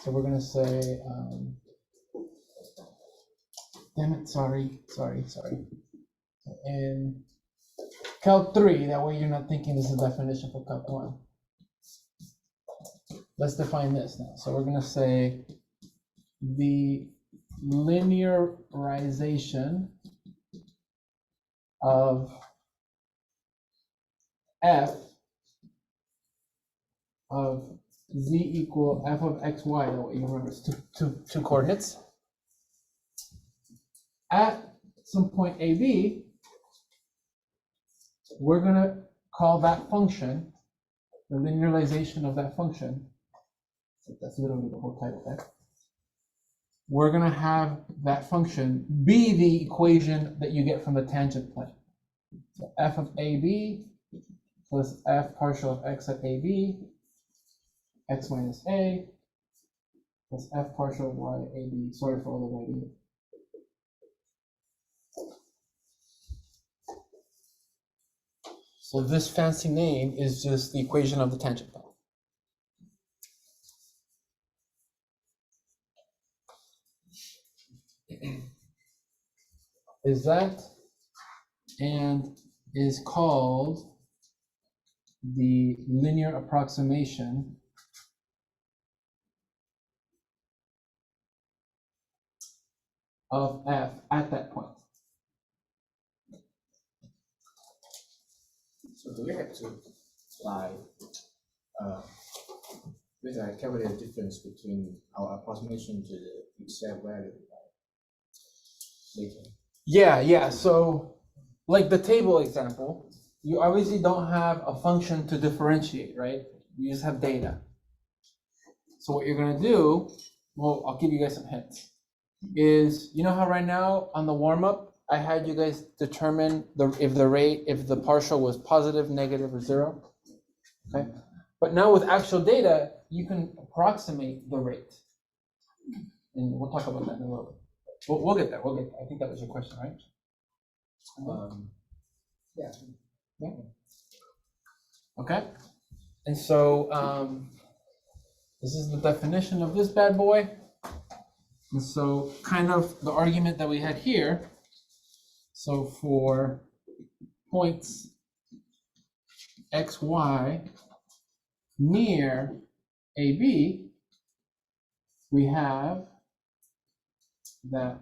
So we're going to say, damn it, sorry. In Calc 3, that way you're not thinking this is a definition for Calc 1. Let's define this now. So we're going to say the linearization of f of z equal f of xy, that way you remember it's two coordinates, at some point AB, we're going to call that function, the linearization of that function, that's literally the whole title there. We're going to have that function be the equation that you get from the tangent plane. So f of AB plus f partial of x at AB, x minus a, plus f partial of y at AB. Sorry for all the writing. So this fancy name is just the equation of the tangent plane. Is that and is called the linear approximation of f at that point. So do we have to apply with a calculate the difference between our approximation to the exact value later? Yeah. So like the table example, you obviously don't have a function to differentiate, right? You just have data. So what you're gonna do, well, I'll give you guys some hints, is you know how right now on the warm-up, I had you guys determine if the partial was positive, negative, or zero, okay? But now with actual data, you can approximate the rate. And we'll talk about that in a little bit. We'll get there, I think that was your question, right? Yeah. Okay, and so this is the definition of this bad boy. And so kind of the argument that we had here, so for points x, y near AB, we have that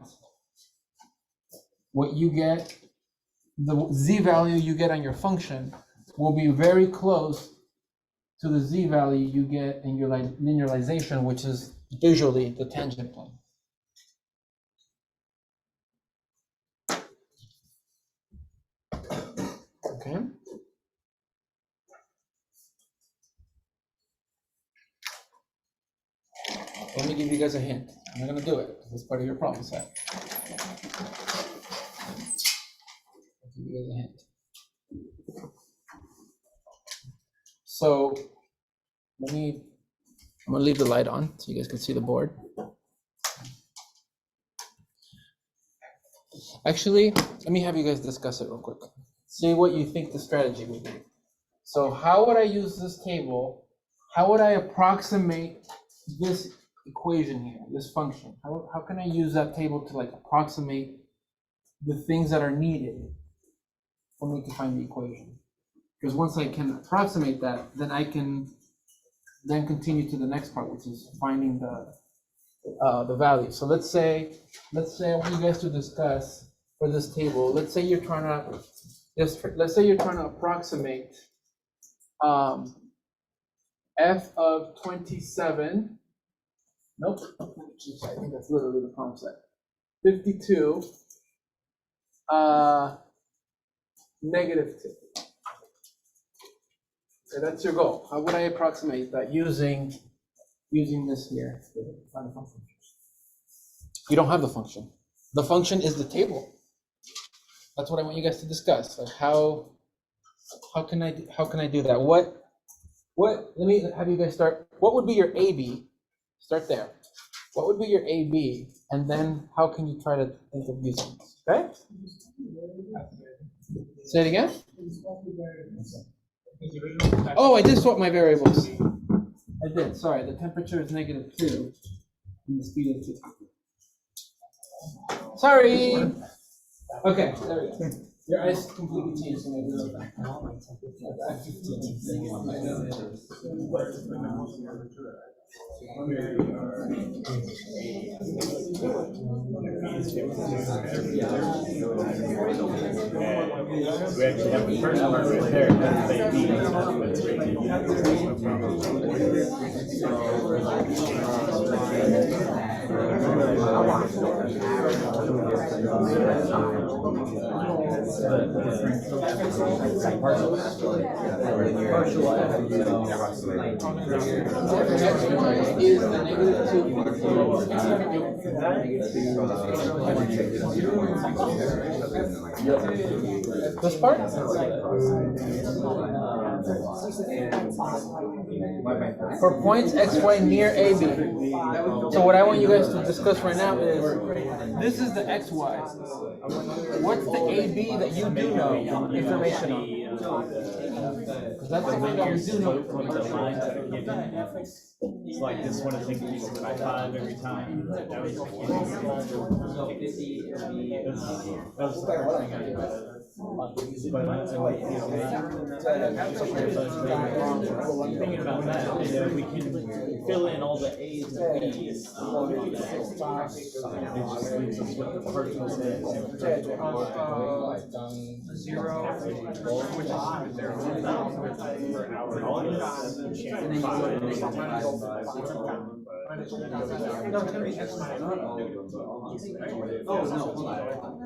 what you get, the z value you get on your function will be very close to the z value you get in your linearization, which is visually the tangent plane. Okay. Let me give you guys a hint. I'm not going to do it because it's part of your problem set. I'll give you guys a hint. So I'm going to leave the light on so you guys can see the board. Actually, let me have you guys discuss it real quick. See what you think the strategy would be. So how would I use this table? How would I approximate this equation here, this function? How can I use that table to like approximate the things that are needed for me to find the equation? Because once I can approximate that, then I can then continue to the next part, which is finding the value. So let's say I want you guys to discuss for this table. Let's say you're trying to approximate f of 27. Nope. I think that's literally the problem set. 52. -2. So that's your goal. How would I approximate that using this here? Find the function. You don't have the function. The function is the table. That's what I want you guys to discuss. Like how how can I do that? What, let me have you guys start. What would be your AB? Start there. What would be your AB? And then how can you try to think of using this? Okay? Say it again. Oh, I did swap my variables. I did, sorry. The temperature is -2 and the speed is 2. Sorry. Okay, there we go. Your eyes completely changed. We actually have the first part right there, that's AB. Is the -2. This part? For points x, y near AB. So what I want you guys to discuss right now is, this is the x, y. What's the AB that you do know information on? Because that's something that we do know. It's like this one, I think it uses by 5 every time. That was the thing I did. Thinking about that, we can fill in all the A's and B's on the X box. It just leaves us with the partial set. 0, which is 0 per hour. All of this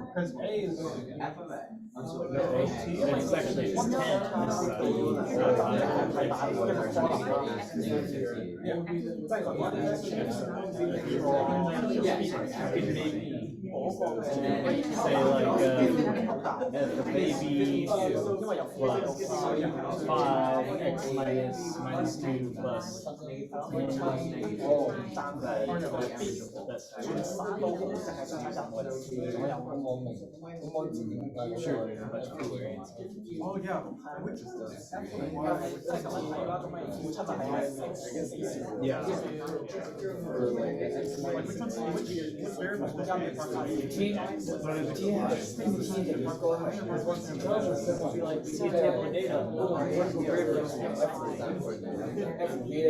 Because A is it's actually 10. Say like f of AB plus 5x -2 plus oh yeah, which is yeah.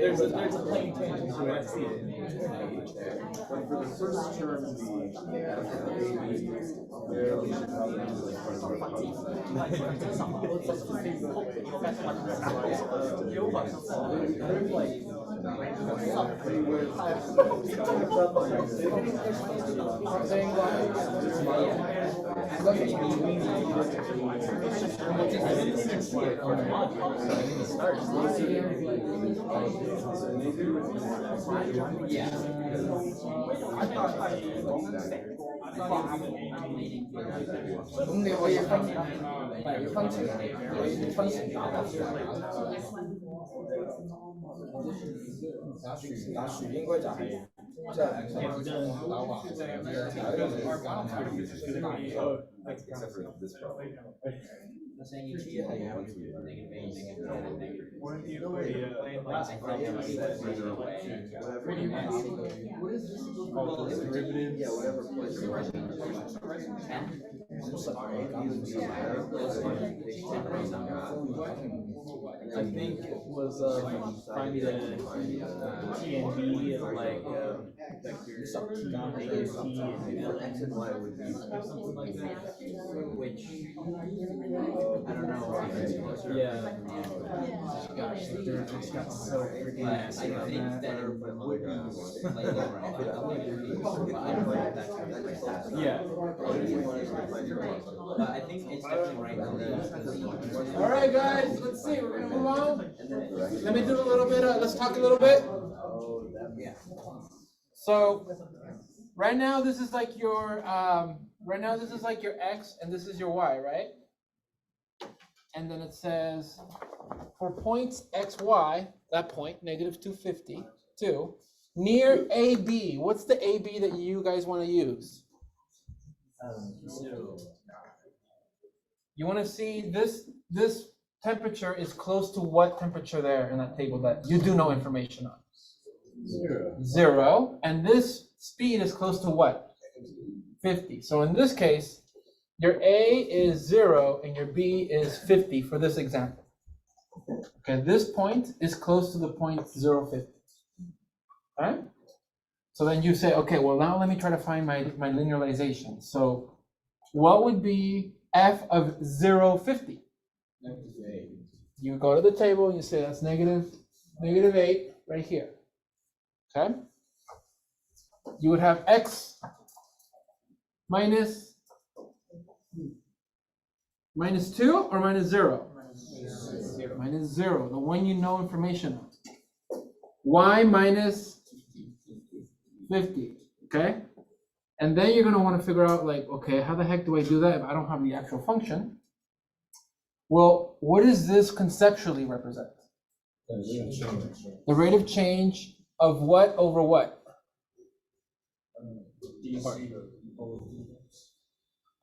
There's a plain tangent to it. For the first term, except for this problem. I think it was find the T and B of like vectors denominator T and L. X and Y would be Something like that. Which, I don't know. Yeah. Gosh, it's got so freaking But I nasty on think that. that it would be slightly wrong. But I don't know if that's correct. Yeah. But I think it's definitely right. All right, guys, let's see. We're gonna move on. Let me do a little bit. Let's talk a little bit. So, right now this is like your X, and this is your Y, right? and then it says for points x, y, that point, negative 252, near AB. What's the AB that you guys want to use? 0. You want to see this temperature is close to what temperature there in that table that you do know information on? 0. 0. And this speed is close to what? 50. So in this case, your A is 0 and your B is 50 for this example. Okay, this point is close to the point 0, 50. All right? So then you say, okay, well now let me try to find my linearization. So what would be f of 0, 50? You go to the table and you say that's negative 8 right here. Okay? You would have x minus 2 or minus 0? Minus 0, the one you know information on. Y minus 50, okay? And then you're gonna wanna figure out like, okay, how the heck do I do that if I don't have the actual function? Well, what does this conceptually represent? The rate of change of what over what?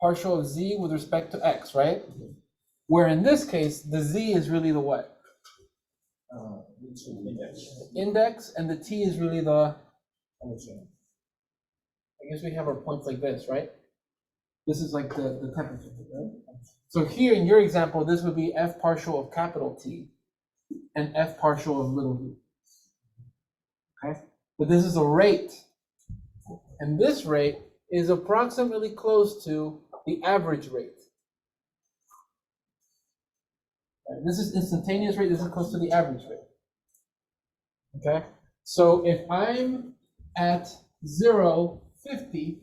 Partial of z with respect to x, right? Where in this case, the z is really the what? Index, and the t is really the, I guess we have our points like this, right? This is like the temperature, right? So here in your example, this would be f partial of capital T and f partial of little d. Okay? But this is a rate. And this rate is approximately close to the average rate. Right? This is instantaneous rate, this is close to the average rate. Okay? So if I'm at 0, 50,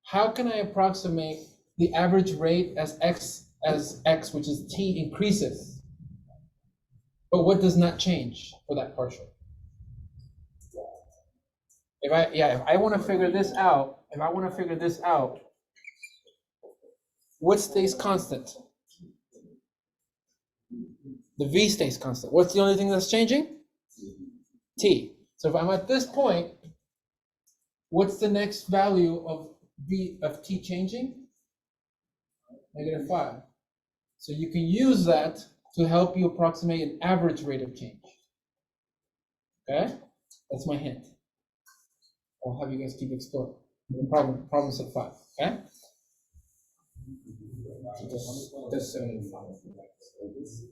how can I approximate the average rate as x, which is t, increases? But what does not change for that partial? If I want to figure this out, what stays constant? The v stays constant. What's the only thing that's changing? T. So if I'm at this point, what's the next value of t changing? Negative 5. So you can use that to help you approximate an average rate of change. Okay? That's my hint. I'll have you guys keep exploring. Problem set 5. Okay?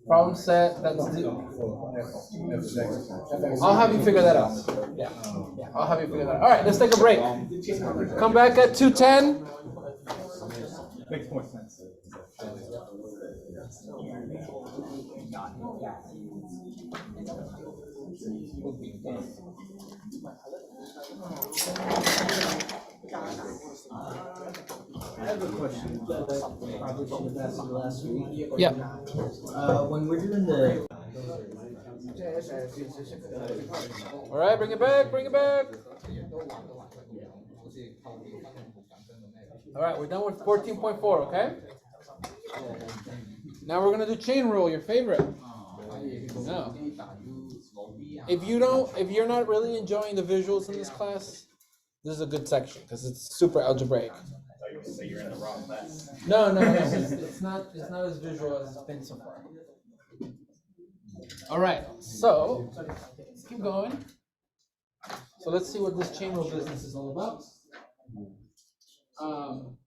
Problem set, that's I'll have you figure that out. Yeah, I'll have you figure that out. All right, let's take a break. Come back at 2:10. Makes more sense. I have a question that I probably should have asked you last week. Yeah. When we're doing the All right, bring it back, bring it back. All right, we're done with 14.4, okay? Now we're gonna do chain rule, your favorite. No. If you're not really enjoying the visuals in this class, this is a good section because it's super algebraic. So you're in the wrong class. No, it's not as visual as it's been so far. All right, so let's keep going. So let's see what this chain rule business is all about. All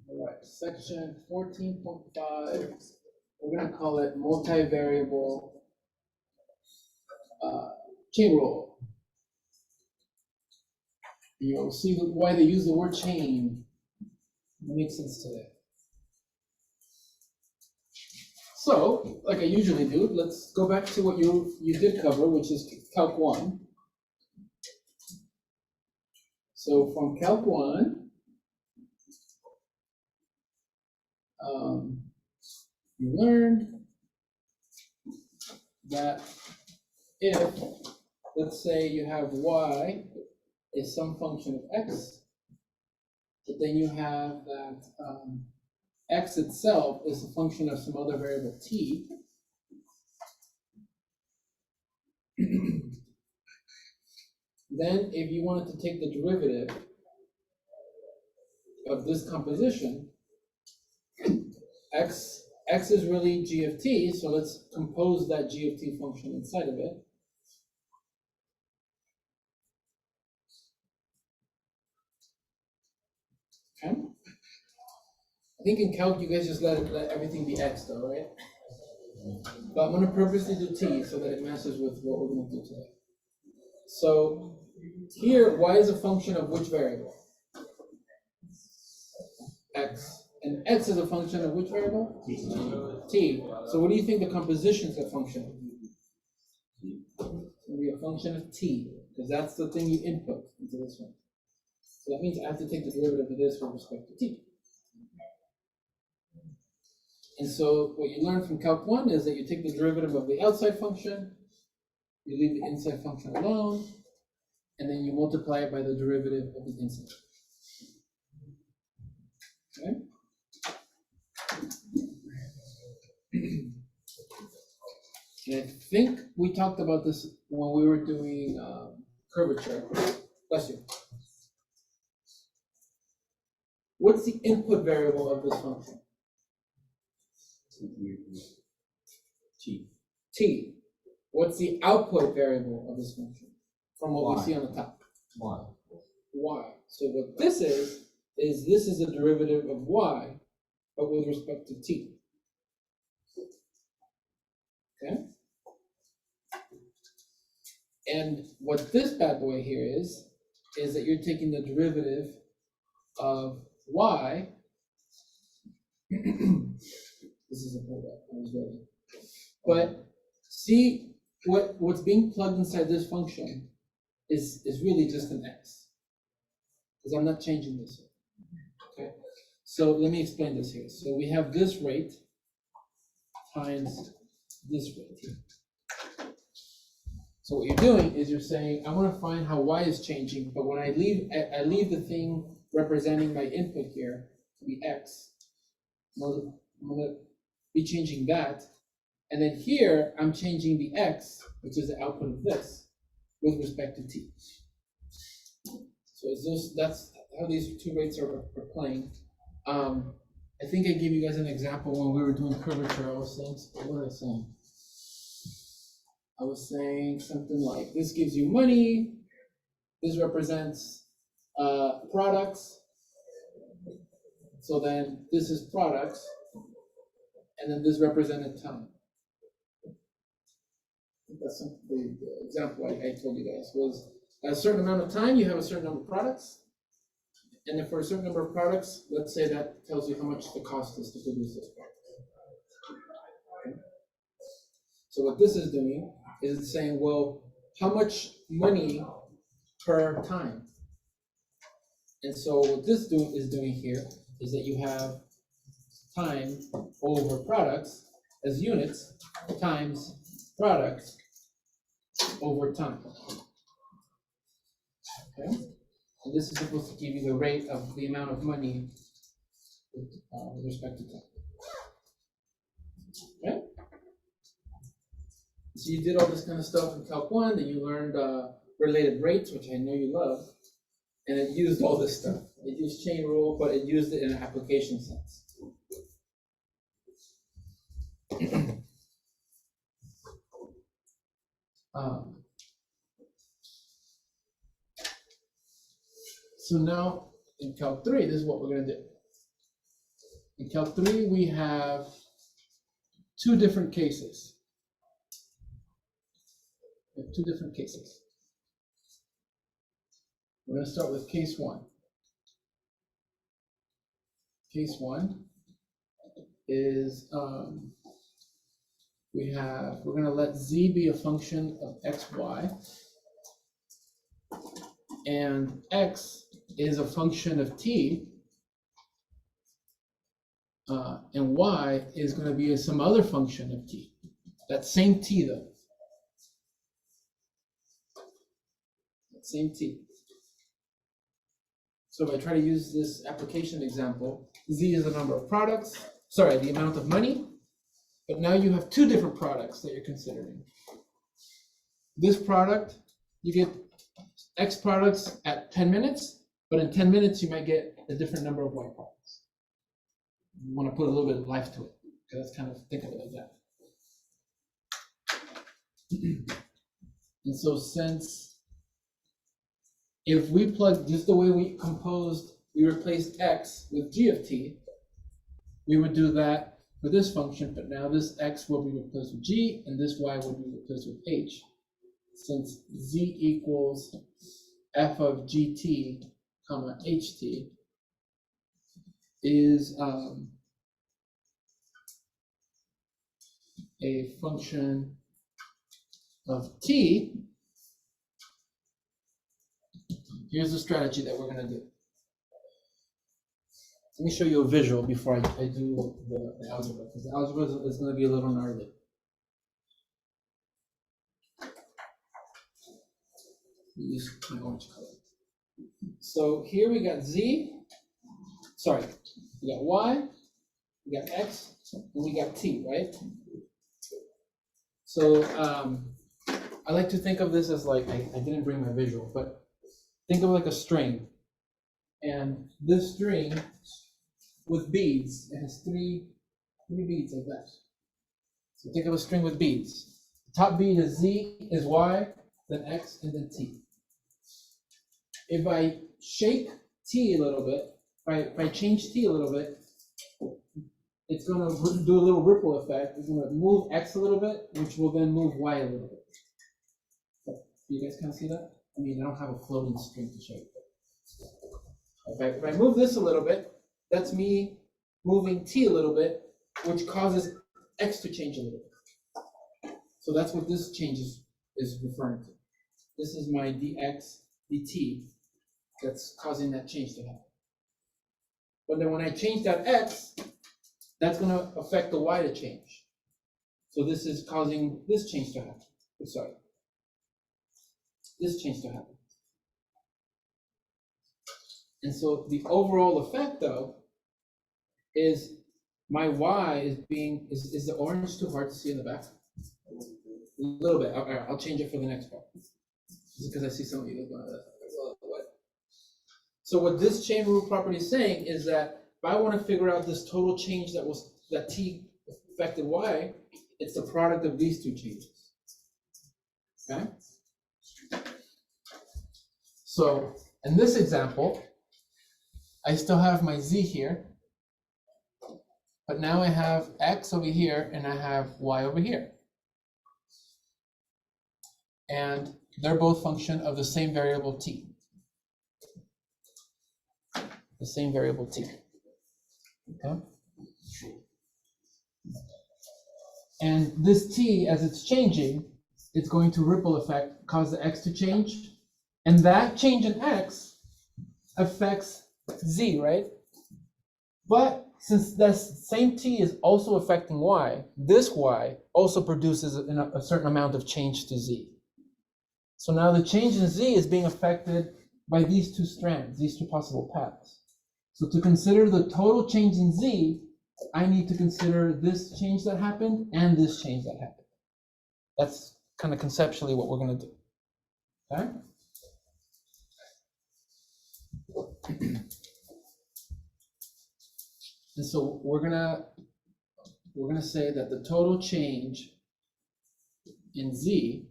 right, section 14.5. We're gonna call it multivariable chain rule. You'll see why they use the word chain. It makes sense today. So, like I usually do, let's go back to what you did cover, which is Calc 1. So from Calc 1, you learned that if, let's say you have y is some function of x, but then you have that x itself is a function of some other variable t. Then if you wanted to take the derivative of this composition, x is really g of t, so let's compose that g of t function inside of it. Okay. I think in calc you guys just let everything be x though, right? But I'm going to purposely do t so that it matches with what we're going to do today. So here, y is a function of which variable? X. And x is a function of which variable? T. So what do you think the composition is a function of? It's going to be a function of t, because that's the thing you input into this one. So that means I have to take the derivative of this with respect to t. And so what you learn from Calc 1 is that you take the derivative of the outside function, you leave the inside function alone, and then you multiply it by the derivative of the inside. Okay? And I think we talked about this when we were doing curvature. Bless you. What's the input variable of this function? T. What's the output variable of this function from what we see on the top? Y. So what this is this is the derivative of y, but with respect to t. Okay? And what this bad boy here is that you're taking the derivative of y. This is a pullback, I was ready. But see what's being plugged inside this function is really just an x. Because I'm not changing this. Okay. So let me explain this here. So we have this rate times this rate here. So what you're doing is you're saying, I want to find how y is changing, but when I leave the thing representing my input here to be x, I'm going to be changing that. And then here, I'm changing the x, which is the output of this, with respect to t. So that's how these two rates are playing. I think I gave you guys an example when we were doing curvature. I was saying, what was I saying? I was saying something like, this gives you money, this represents products, so then this is products, and then this represented time. That's the example I told you guys was at a certain amount of time, you have a certain number of products. And then for a certain number of products, let's say that tells you how much the cost is to produce this product. Okay. So what this is doing is it's saying, well, how much money per time? And so what this is doing here is that you have time over products as units times products over time. Okay? And this is supposed to give you the rate of the amount of money with respect to time. Okay? So you did all this kind of stuff in Calc 1, then you learned related rates, which I know you love, and it used all this stuff. It used chain rule, but it used it in an application sense. So now in Calc 3, this is what we're going to do. In Calc 3, we have two different cases. We have two different cases. We're going to start with case 1. Case 1 is we're going to let z be a function of xy, and x is a function of t, and y is going to be some other function of t. That same t though. That same t. So if I try to use this application example, Z is the number of products, sorry, the amount of money, but now you have two different products that you're considering. This product, you get X products at 10 minutes, but in 10 minutes you might get a different number of Y products. You want to put a little bit of life to it, because that's kind of, think of it like that. And so since if we plug just the way we composed, we replaced X with G of T, we would do that for this function, but now this X will be replaced with G and this Y will be replaced with H. Since Z equals F of GT comma HT is a function of T, here's the strategy that we're going to do. Let me show you a visual before I do the algebra, because the algebra is going to be a little gnarly. Use my orange color. So here we got Z, sorry, we got Y, we got X, and we got T, right? So I like to think of this as like, I didn't bring my visual, but think of like a string. And this string with beads, it has three beads like that. So think of a string with beads. The top bead is Z, is Y, then X, and then T. If I shake T a little bit, if I change T a little bit, it's going to do a little ripple effect. It's going to move X a little bit, which will then move Y a little bit. So, you guys kind of see that? I mean, I don't have a floating string to shake. If I move this a little bit, that's me moving T a little bit, which causes X to change a little bit. So that's what this change is referring to. This is my dx dt that's causing that change to happen. But then when I change that X, that's going to affect the Y to change. So this is causing this change to happen. Sorry. This change to happen. And so the overall effect, though, is my Y is the orange too hard to see in the back? A little bit. I'll change it for the next part. Just because I see some of you going, what? So what this chain rule property is saying is that if I want to figure out this total change that T affected Y, it's the product of these two changes. Okay? So in this example, I still have my Z here, but now I have X over here and I have Y over here. And they're both function of the same variable T. The same variable T. Okay? And this T, as it's changing, it's going to ripple effect, cause the X to change. And that change in X affects Z, right? But since that same T is also affecting Y, this Y also produces a certain amount of change to Z. So now the change in Z is being affected by these two strands, these two possible paths. So to consider the total change in Z, I need to consider this change that happened and this change that happened. That's kind of conceptually what we're going to do. Okay? And so we're gonna say that the total change in Z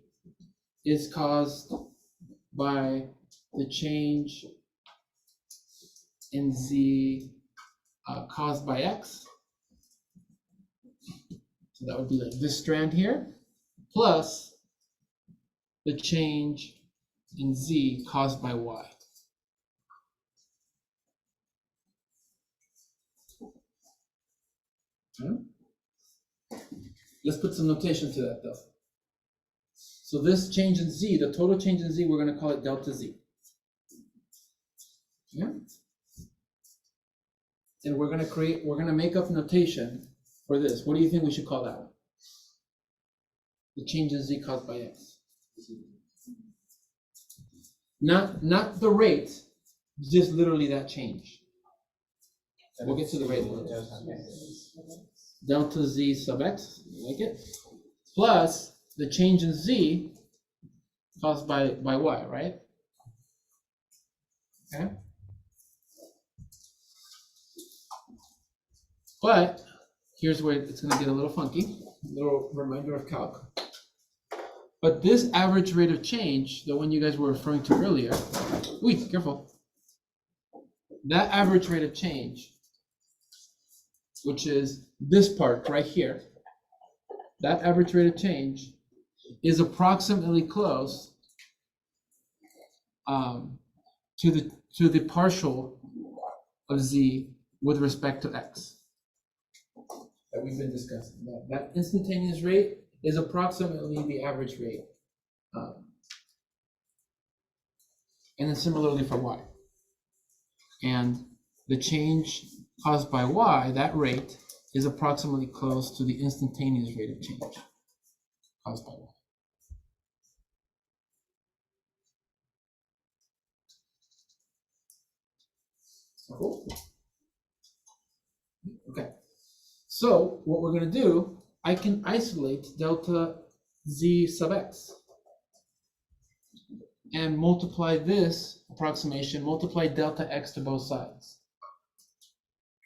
is caused by the change in Z caused by X. So that would be like this strand here, plus the change in Z caused by Y. Let's put some notation to that, though. So this change in Z, the total change in Z, we're going to call it delta Z. Yeah? And we're going to make up notation for this. What do you think we should call that one? The change in Z caused by X. Not the rate, just literally that change. We'll get to the rate later. Delta z sub x, you like it? Plus the change in z caused by y, right? Okay. But here's where it's going to get a little funky. A little reminder of calc. But this average rate of change, the one you guys were referring to earlier, wait, careful. That average rate of change, which is this part right here, that average rate of change is approximately close to the partial of z with respect to x that we've been discussing. That instantaneous rate is approximately the average rate. And then similarly for y. And the change caused by y, that rate, is approximately close to the instantaneous rate of change caused by y. Cool. Okay. So what we're going to do, I can isolate delta z sub x and multiply this approximation, multiply delta x to both sides.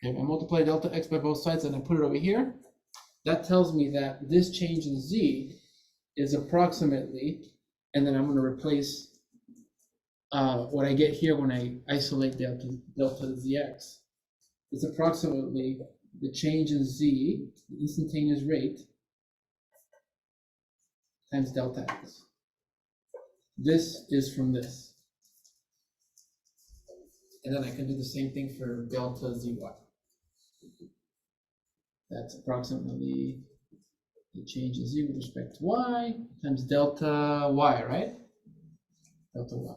Okay, I multiply delta x by both sides and I put it over here. That tells me that this change in z is approximately, and then I'm going to replace what I get here when I isolate delta zx. It's approximately the change in z, the instantaneous rate, times delta x. This is from this. And then I can do the same thing for delta zy. That's approximately the change in z with respect to y times delta y, right? Delta y.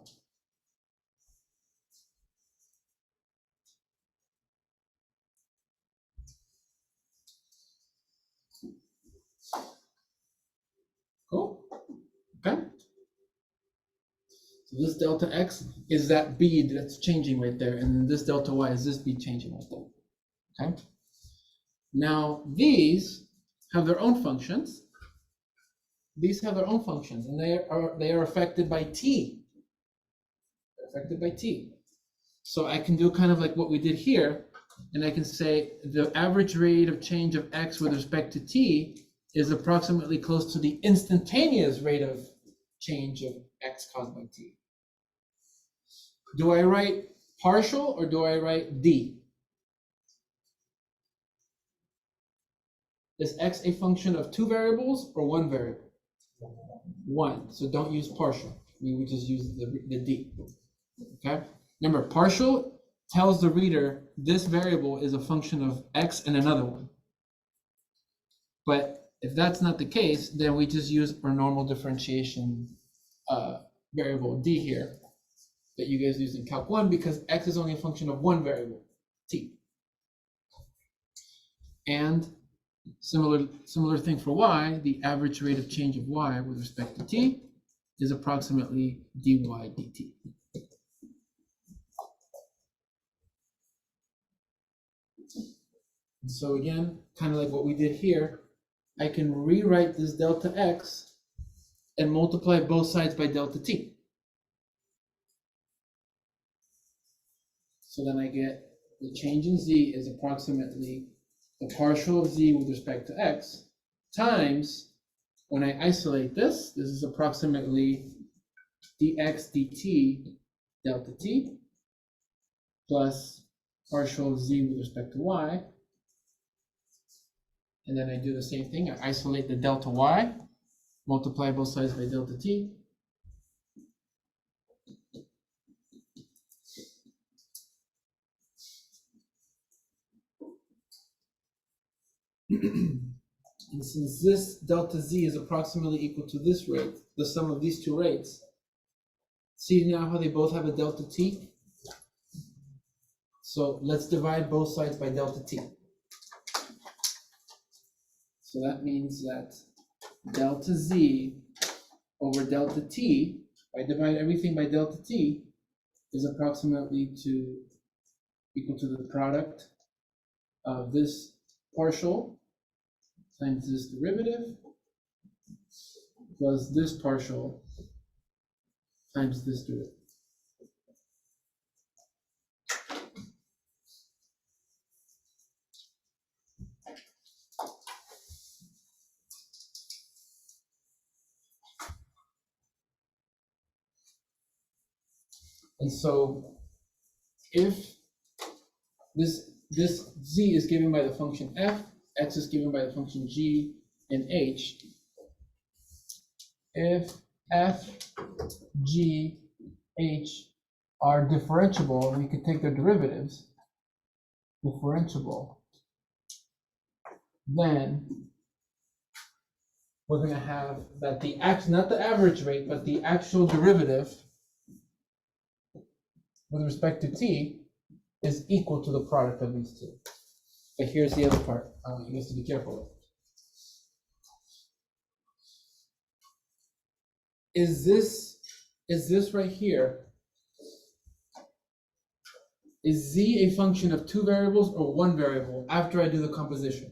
Cool. Okay. So this delta x is that bead that's changing right there, and then this delta y is this bead changing right there. Okay. Now these have their own functions. These have their own functions, and they are affected by t. They're affected by t. So I can do kind of like what we did here, and I can say the average rate of change of x with respect to t is approximately close to the instantaneous rate of change of x caused by t. Do I write partial or do I write d? Is x a function of two variables or one variable? One, so don't use partial. We would just use the d. Okay? Remember, partial tells the reader this variable is a function of x and another one. But if that's not the case, then we just use our normal differentiation variable d here that you guys use in Calc 1 because x is only a function of one variable, t. And similar thing for y, the average rate of change of y with respect to t is approximately dy dt. And so again, kind of like what we did here, I can rewrite this delta x and multiply both sides by delta t. So then I get the change in z is approximately the partial of z with respect to x times, when I isolate this is approximately dx dt delta t plus partial of z with respect to y. And then I do the same thing. I isolate the delta y, multiply both sides by delta t. And since this delta z is approximately equal to this rate, the sum of these two rates, see now how they both have a delta t? So let's divide both sides by delta t. So that means that delta z over delta t, if I divide everything by delta t, is approximately equal to the product of this partial times this derivative plus this partial times this derivative. And so if this z is given by the function f, x is given by the function g, and h, if f, g, h are differentiable, we could take their derivatives, differentiable, then we're going to have that the not the average rate, but the actual derivative with respect to t is equal to the product of these two. But here's the other part you have to be careful with. Is this right here, is z a function of two variables or one variable after I do the composition?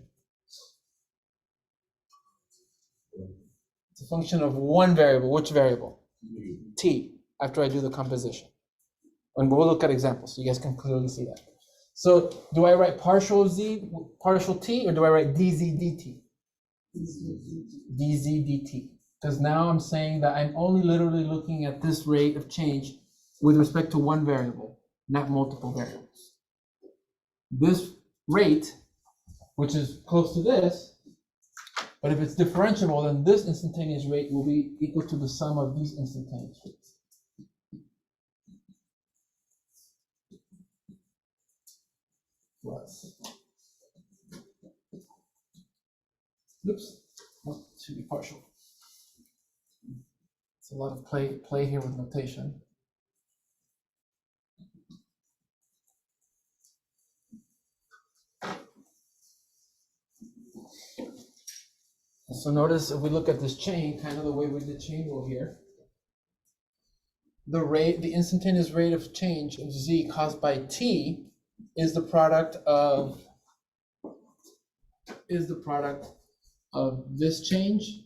It's a function of one variable. Which variable? T, after I do the composition. And we'll look at examples so you guys can clearly see that. So do I write partial z, partial t, or do I write dz dt? Dz dt. Because now I'm saying that I'm only literally looking at this rate of change with respect to one variable, not multiple variables. This rate, which is close to this, but if it's differentiable, then this instantaneous rate will be equal to the sum of these instantaneous rates. Plus. Oops, oh, it should be partial. It's a lot of play here with notation. So notice if we look at this chain, kind of the way we did chain rule here, the instantaneous rate of change of z caused by t is the product of this change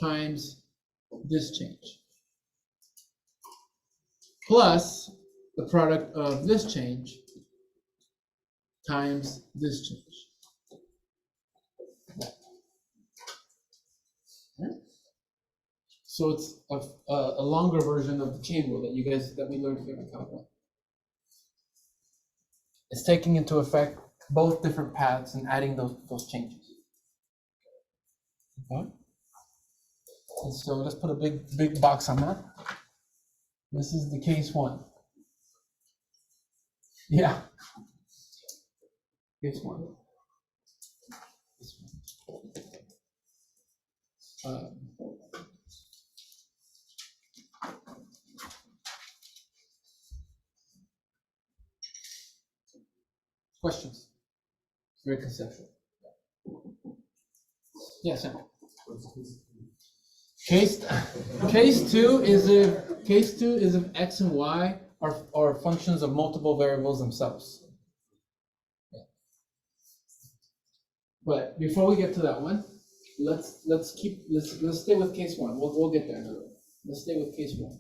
times this change plus the product of this change times this change. So it's a longer version of the chain rule that we learned here in Calc 1. It's taking into effect both different paths and adding those changes. Okay. And so let's put a big box on that. This is the case 1. Yeah. Case 1. This one. Questions? Very conceptual. Yes, Sam. Case two is if x and y are functions of multiple variables themselves. But before we get to that one, let's stay with case 1. We'll get there. Let's stay with case 1.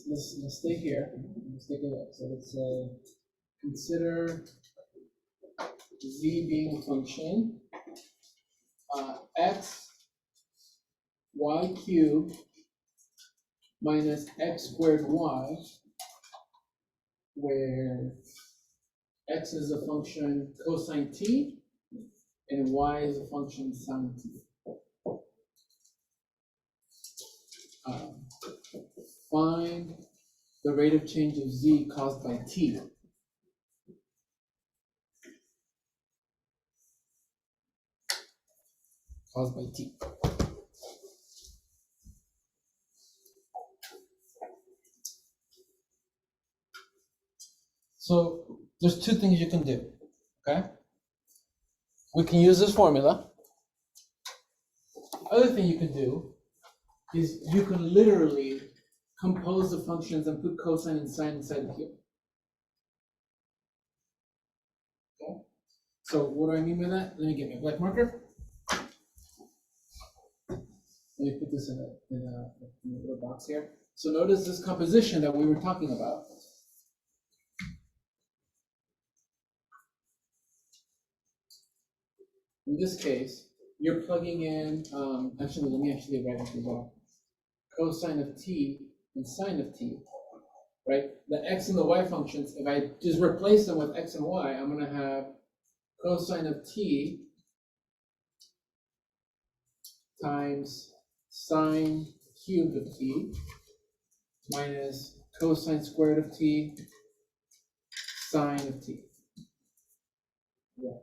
Let's stay here. Let's take a look. So let's consider z being a function x y cubed minus x squared y, where x is a function cosine t and y is a function sine t. Find the rate of change of z caused by t. Caused by t. So there's two things you can do. Okay? We can use this formula. Other thing you can do is you can literally compose the functions and put cosine and sine inside of here. Okay? So what do I mean by that? Let me get my black marker. Let me put this in a little box here. So notice this composition that we were talking about. In this case, you're plugging in, actually, let me actually write it as well. Cosine of t and sine of t, right? The x and the y functions, if I just replace them with x and y, I'm going to have cosine of t times sine cubed of t minus cosine squared of t sine of t. Yeah.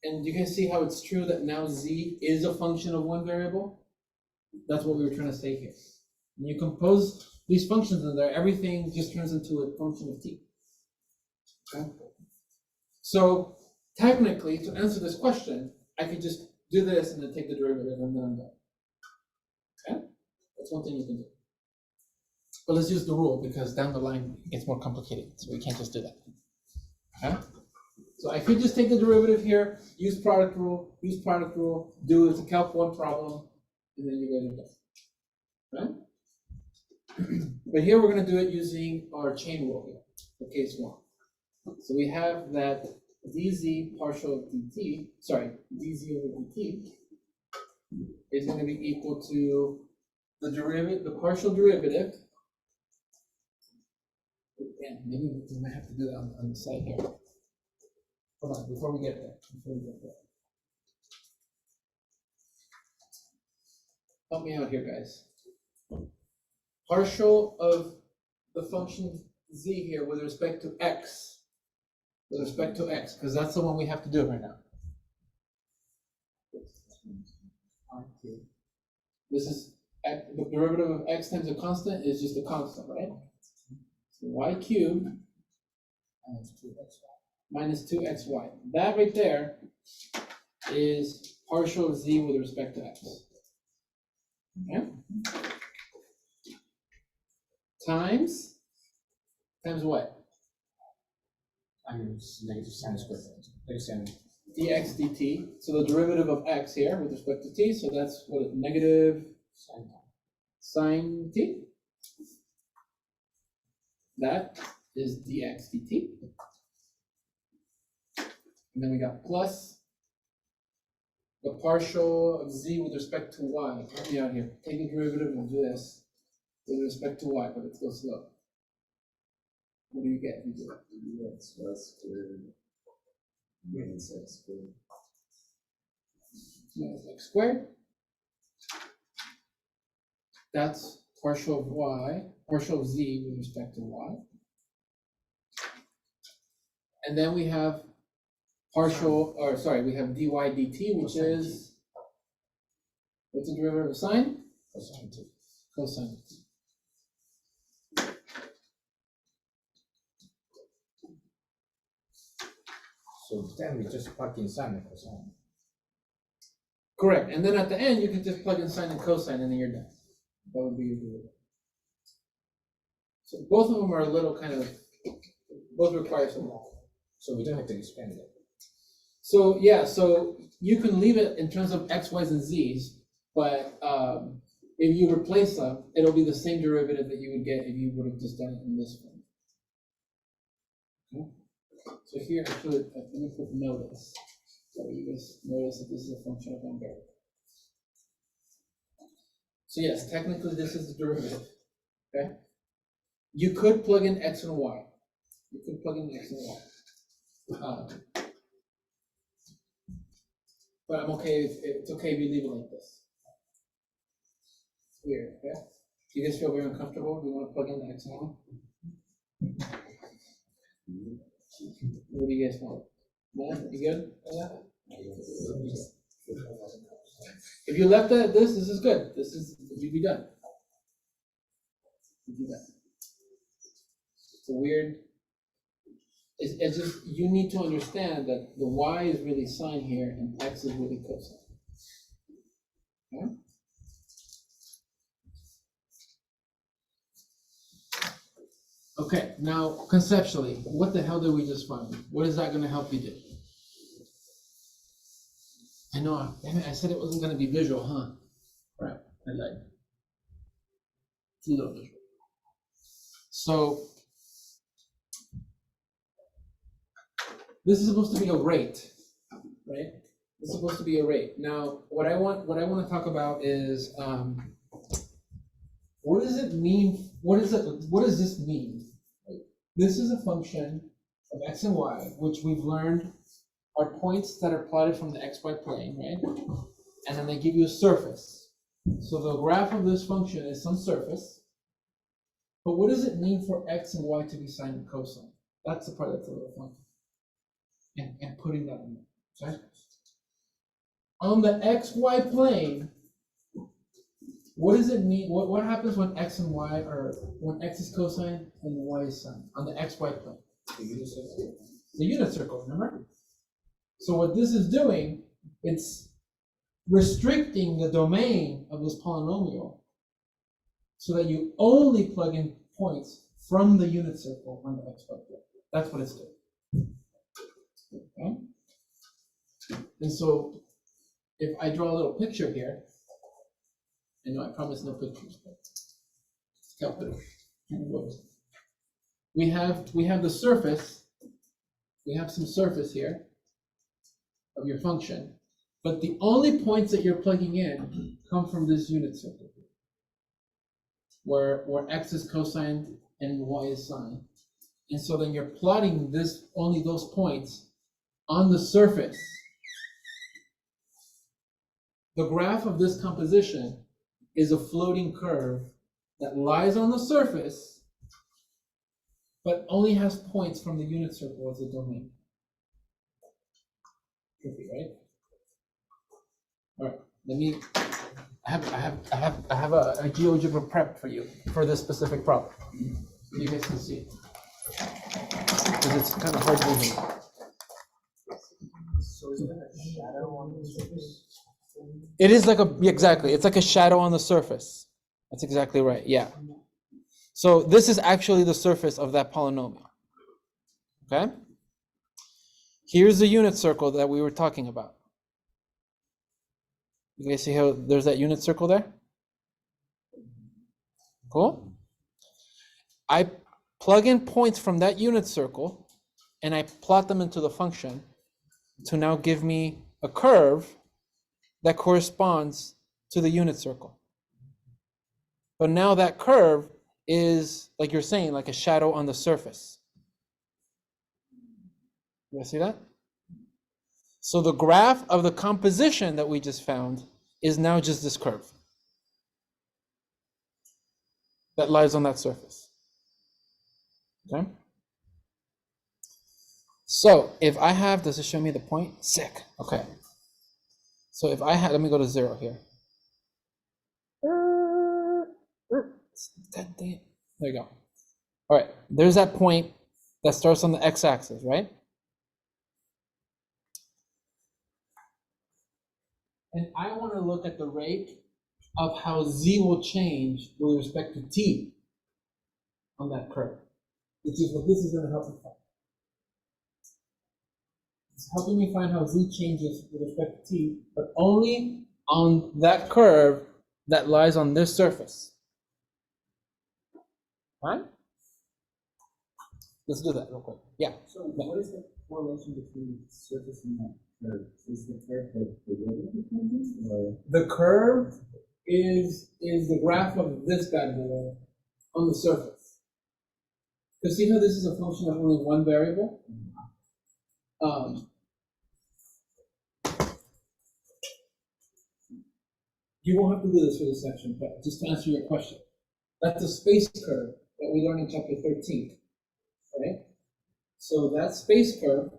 And you can see how it's true that now z is a function of one variable? That's what we were trying to say here. When you compose these functions in there, everything just turns into a function of t. Okay? So technically, to answer this question, I could just do this and then take the derivative and then I'm done. Okay? That's one thing you can do. But let's use the rule because down the line it gets more complicated, so we can't just do that. Okay? So I could just take the derivative here, use product rule, do it as a calc 1 problem, and then you guys are done. Right? But here we're going to do it using our chain rule here for case 1. So we have that dz partial of dt, dz over dt is going to be equal to the derivative, the partial derivative. Yeah, maybe we might have to do that on the side here. Hold on, before we get there. Help me out here, guys. Partial of the function z here with respect to x. With respect to x, because that's the one we have to do right now. This is the derivative of x times a constant is just a constant, right? So y cubed minus 2xy. That right there is partial of z with respect to x. Okay? Times what? Times negative sine squared. Negative sine. Dx dt. So the derivative of x here with respect to t. So that's what negative sine t. That is dx dt. And then we got plus the partial of z with respect to y. Help me out here. Take the derivative and do this with respect to y, but let's go slow. What do you get? You do X squared minus x squared. minus x squared. That's partial of y, partial of z with respect to y. And then we have we have dy dt, which is, what's the derivative of sine? Cosine t. Cosine. So then we just plug in sine and cosine. Correct. And then at the end, you can just plug in sine and cosine, and then you're done. That would be your derivative. So both of them are a little kind of, both require some law. So we don't have to expand it. So yeah, so you can leave it in terms of x, y's, and z's, but if you replace them, it'll be the same derivative that you would get if you would have just done it in this one. Okay. So here, actually, let me put notice, so you guys notice that this is a function of one variable. So yes, technically this is the derivative, okay? You could plug in x and y. You could plug in x and y. But I'm okay if it's okay if you leave it like this. It's weird, okay? Do you guys feel very uncomfortable? Do you want to plug in the x and y? What do you guys want? Man, you good? If you left it at this is good. You'd be done. You'd be done. It's a weird It's just, you need to understand that the y is really sine here and x is really cosine. Okay? Okay, now conceptually, what the hell did we just find? What is that going to help you do? I know, damn it, I said it wasn't going to be visual, huh? Right, I lied. It's a little visual. So, this is supposed to be a rate, right? This is supposed to be a rate. Now, what I want to talk about is what does it mean? What does this mean? This is a function of x and y, which we've learned are points that are plotted from the xy plane, right? And then they give you a surface. So the graph of this function is some surface. But what does it mean for x and y to be sine and cosine? That's the part that's a little funky. And putting that in there, okay? On the xy plane, what does it mean? What happens when x and y are, when x is cosine and y is sine on the xy plane? The unit circle, remember? So what this is doing, it's restricting the domain of this polynomial so that you only plug in points from the unit circle on the xy plane. That's what it's doing. Okay? And so if I draw a little picture here, I know I promised no pictures, but calculator. We have the surface. We have some surface here of your function, but the only points that you're plugging in come from this unit circle, where x is cosine and y is sine, and so then you're plotting this only those points on the surface. The graph of this composition is a floating curve that lies on the surface, but only has points from the unit circle as a domain. Tricky, right? All right. Let me. I have a GeoGebra prep for you for this specific problem. You guys can see it because it's kind of hard moving. So is there a shadow on the surface? It is like exactly. It's like a shadow on the surface. That's exactly right. Yeah. So this is actually the surface of that polynomial. Okay. Here's the unit circle that we were talking about. You guys see how there's that unit circle there? Cool. I plug in points from that unit circle and I plot them into the function to now give me a curve that corresponds to the unit circle. But now that curve is, like you're saying, like a shadow on the surface. You guys see that? So the graph of the composition that we just found is now just this curve that lies on that surface. Okay? So if I have, does it show me the point? Sick. Okay. So if I had, let me go to 0 here. God damn it. There you go. All right, there's that point that starts on the x-axis, right? And I want to look at the rate of how z will change with respect to t on that curve, which is what this is going to help me find. It's helping me find how z changes with respect to t, but only on that curve that lies on this surface. Right? Let's do that real quick. Yeah. So what is the correlation between surface and that curve? Is the curve the derivative tangent, or The curve is the graph of this bad boy on the surface. Because see how this is a function of only one variable? You won't have to do this for this section, but just to answer your question. That's a space curve that we learned in chapter 13, right? So that space curve,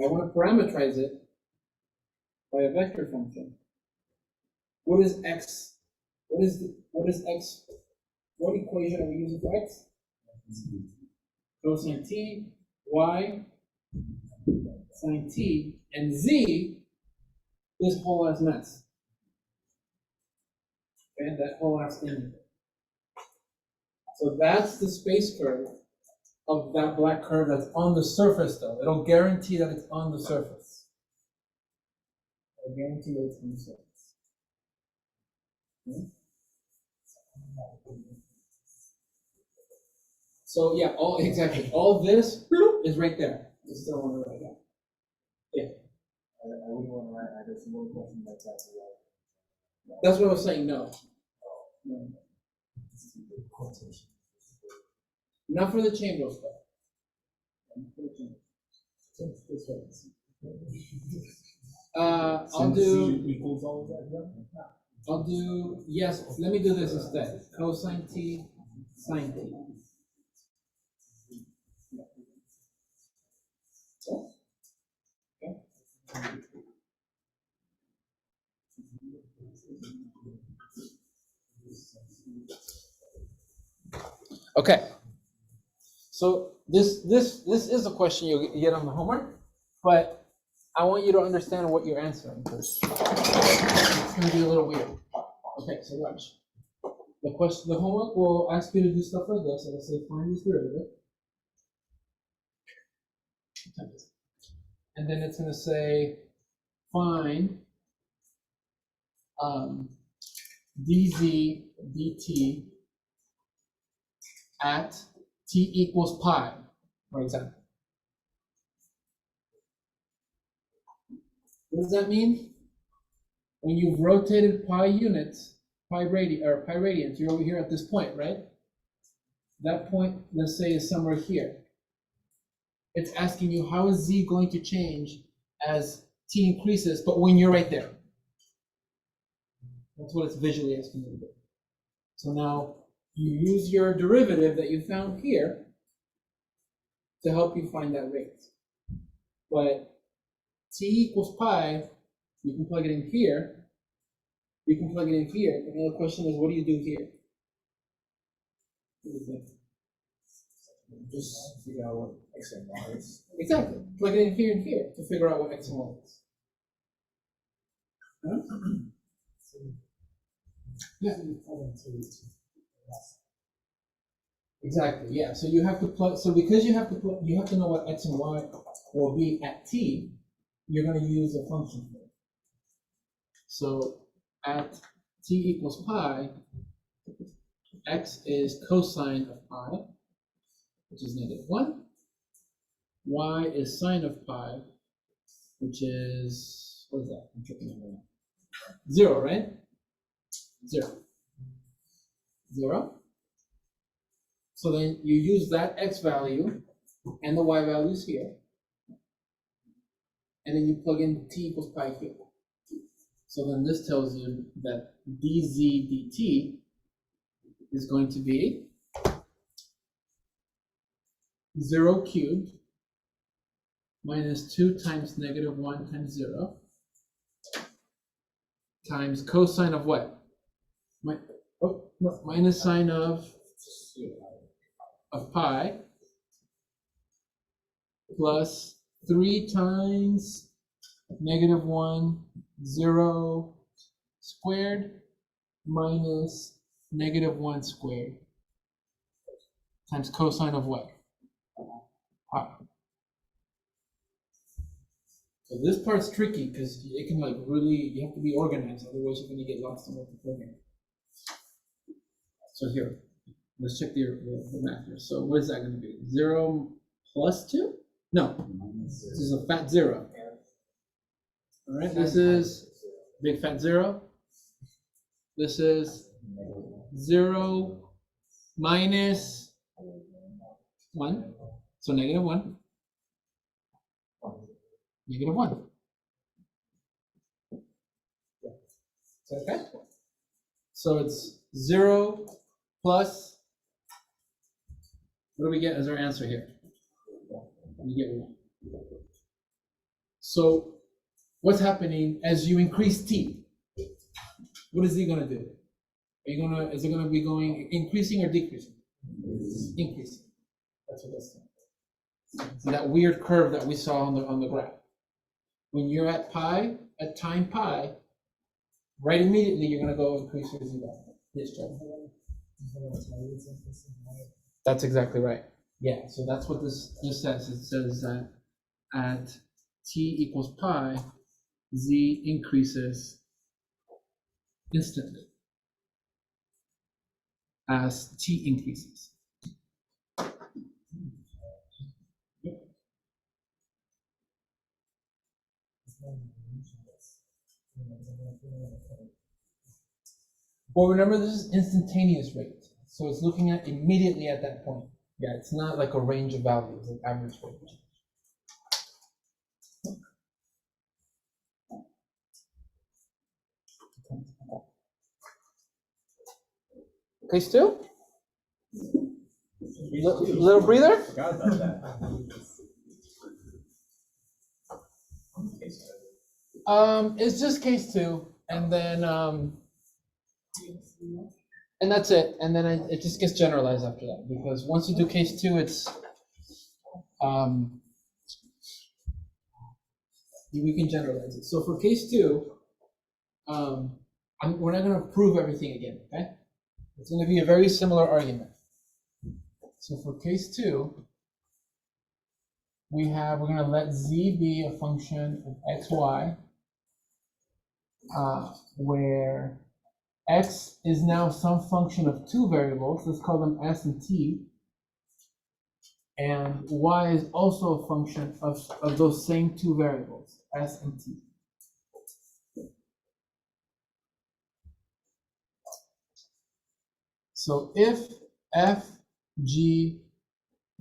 I want to parameterize it by a vector function. What is x? What is x what equation are we using for x? Cosine t, y, sine t, and z, this whole ass mess. Okay, that whole ass thing. So that's the space curve of that black curve that's on the surface, though. It'll guarantee that it's on the surface. It'll guarantee that it's on the surface. Okay. So yeah, all this bloop, is right there. It's still on the right now. Yeah. I wouldn't want to write either single question like that. That's what I was saying, no. Not for the chain rule stuff. I'll do, yes, let me do this instead. Cosine t, sine t. Okay. So this is a question you get on the homework, but I want you to understand what you're answering because it's going to be a little weird. Okay, so watch. The homework will ask you to do stuff like this. It'll say find this derivative, and then it's going to say find dz dt at t equals pi, for example. What does that mean? When you've rotated pi units, pi radians, you're over here at this point, right? That point, let's say, is somewhere here. It's asking you how is z going to change as t increases, but when you're right there. That's what it's visually asking you to do. So now you use your derivative that you found here to help you find that rate. But t equals pi, you can plug it in here. You can plug it in here. And the question is, what do you do here? What do you think? Just figure out what x and y is. Exactly. Plug it in here and here to figure out what x and y is. Huh? Yeah. Exactly. Yeah. So you have to plug. So because you have to plug, you have to know what x and y will be at t. You're going to use a function for it. So at t equals pi, x is cosine of pi, which is -1. Y is sine of pi, which is, what is that? I'm tripping over that. 0, right? 0. 0. So then you use that x value and the y values here. And then you plug in t equals pi here. So then this tells you that dz dt is going to be 0 cubed minus 2 times -1 times 0 times cosine of what? Minus sine of pi plus 3 times -1, 0 squared minus -1 squared times cosine of what? Pi. So this part's tricky because it can like really, you have to be organized, otherwise you're going to get lost in what the program. So here, let's check the math here. So what is that going to be? 0 plus 2? No, this is a fat 0. All right, this is big fat 0. This is 0 minus 1, so -1. -1. Okay? So it's 0 plus, what do we get as our answer here? We get 1. So what's happening as you increase t? What is he going to do? Is it gonna be going increasing or decreasing? Increasing. That's what that's saying. So that weird curve that we saw on the graph. When you're at time pi, right immediately you're gonna go increase your z value. Yes, Joe. That's exactly right. Yeah, so that's what this says. It says that at t equals pi, z increases instantly as t increases. Well, remember this is instantaneous rate, so it's looking at immediately at that point. Yeah, it's not like a range of values, like average rate. Case two? Little breather? Forgot about that. It's just case two, and then and that's it. And then it just gets generalized after that, because once you do case two, it's we can generalize it. So for case two, we're not going to prove everything again. Okay, it's going to be a very similar argument. So for case two, we're going to let z be a function of x, y, where x is now some function of two variables. Let's call them s and t. And y is also a function of those same two variables, s and t. So if f, g,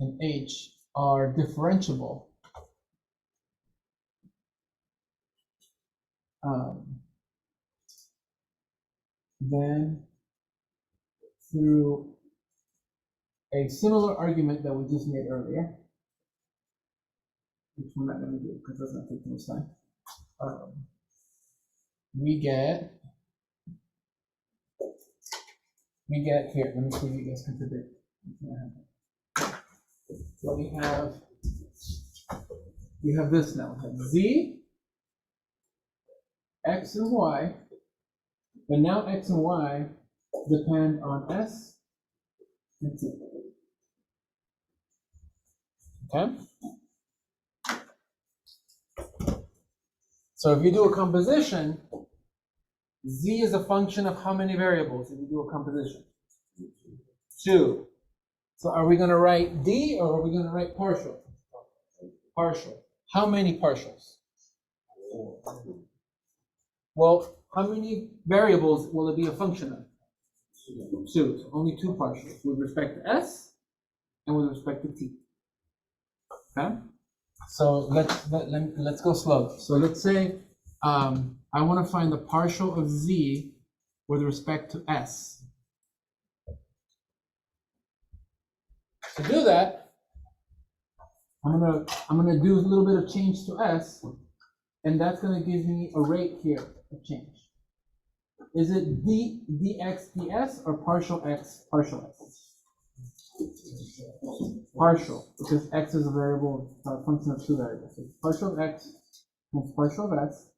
and h are differentiable, then through a similar argument that we just made earlier, which we're not going to do because that's not taking much time, we get here, let me see if you guys can predict. So we have this now. We have z, x, and y, but now x and y depend on s and t. Okay? So if you do a composition, z is a function of how many variables if you do a composition? 2. So are we going to write d or are we going to write partial? Partial. How many partials? 4. Well, how many variables will it be a function of? 2. So only 2 partials with respect to s and with respect to t. Okay? So let's go slow. So let's say I want to find the partial of z with respect to s. To do that, I'm gonna do a little bit of change to s, and that's gonna give me a rate here of change. Is it dx ds or partial x partial s? Partial, because x is a variable, function of 2 variables. So partial of x times partial of s,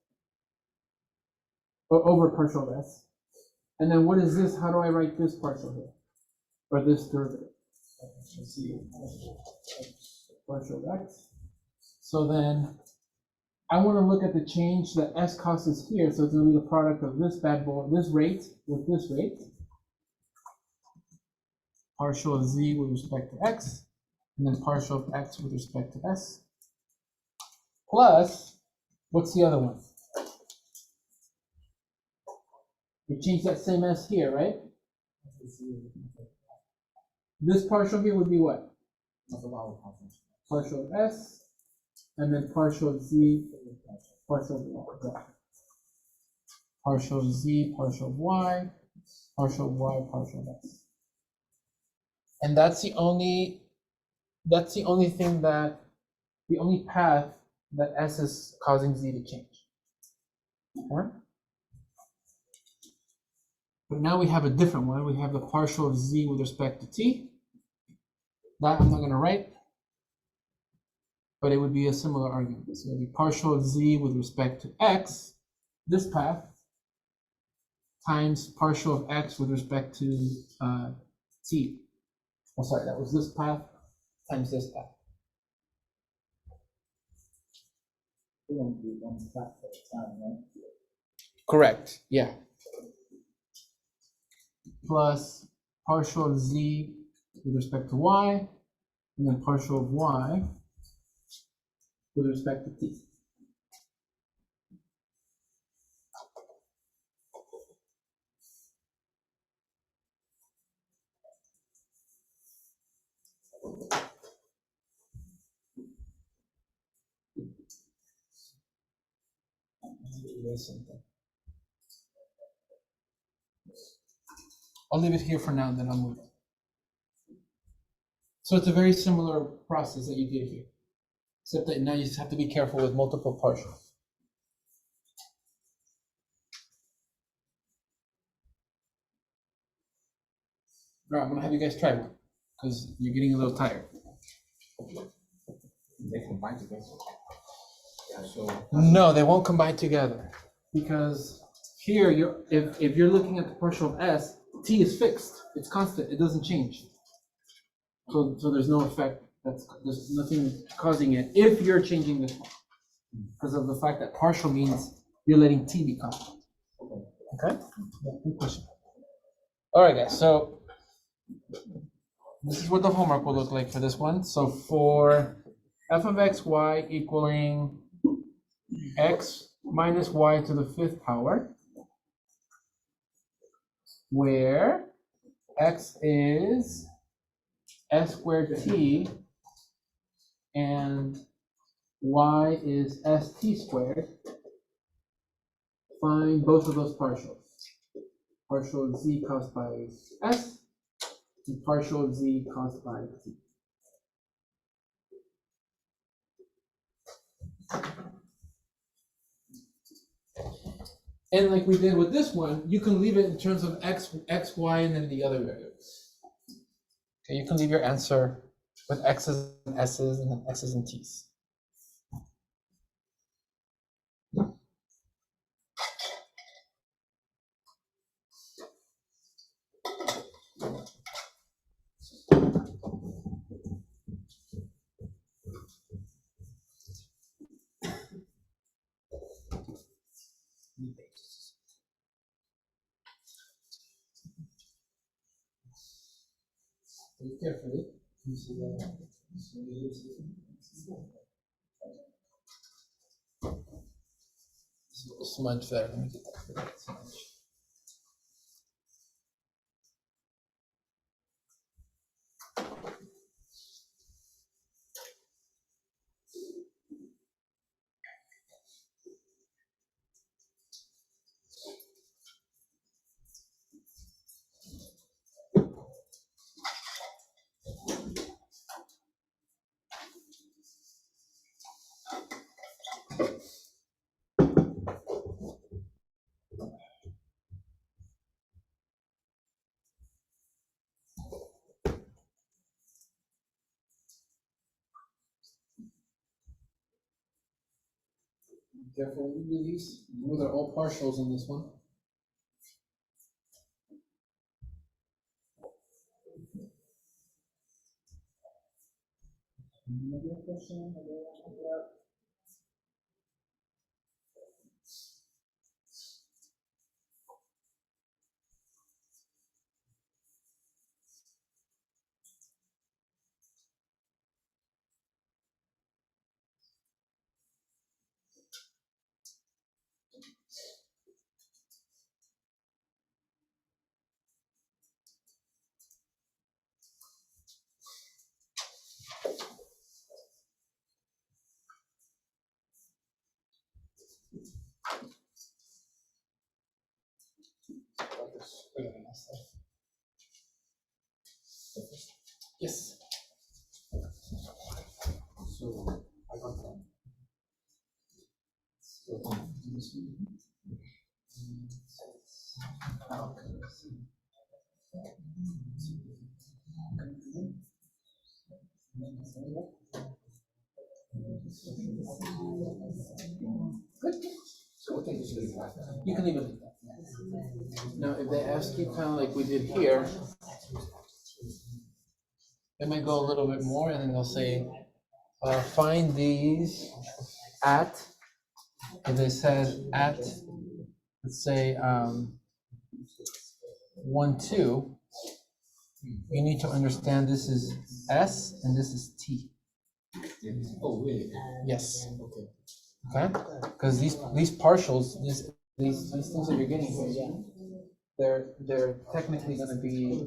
or over partial of s. And then what is this? How do I write this partial here? Or this derivative? Let's see. Partial of x. So then I want to look at the change that s causes here. So it's going to be the product of this bad boy, this rate with this rate. Partial of z with respect to x, and then partial of x with respect to s. Plus, what's the other one? We change that same s here, right? This partial here would be what? Partial of s, and then partial of z, partial of y. Partial of z, partial of y, partial of y, partial of s. And that's the only thing that, the only path that s is causing z to change. Okay? But now we have a different one. We have the partial of z with respect to t. That I'm not going to write, but it would be a similar argument. So it would be partial of z with respect to x, this path, times partial of x with respect to t. Oh, sorry, that was this path times this path. We won't do one step at a time, right? Correct, yeah. Plus partial of z with respect to y, and then partial of y with respect to t. I'll leave it here for now, then I'll move it. So it's a very similar process that you did here, except that now you just have to be careful with multiple partials. All right, I'm gonna have you guys try one, because you're getting a little tired. They combine together. Yeah, so. No, they won't combine together, because here if you're looking at the partial of s, t is fixed, it's constant, it doesn't change. So there's no effect. There's nothing causing it if you're changing this one, because of the fact that partial means you're letting t be constant. Okay. Yeah, good question. All right, guys. So this is what the homework will look like for this one. So for f of x y equaling x minus y to the 5th power, where x is s squared t and y is st squared, find both of those partials. Partial of z caused by s and partial of z caused by t. And like we did with this one, you can leave it in terms of x, y, and then the other variables. Okay, you can leave your answer with x's and s's and then x's and t's. Be carefully. You see that? Smudge there. Let me get that smudge. Careful when you do these. They're all partials in this one. Another question? Yes. So I got that. So this one. You can leave it like that. Now, if they ask you kind of like we did here, they might go a little bit more, and then they'll say, find these at, if they said at, let's say, 1, 2, you need to understand this is S and this is T. Oh, really? Yes. Okay. Okay? Because these partials, these things that you're getting here, they're technically going to be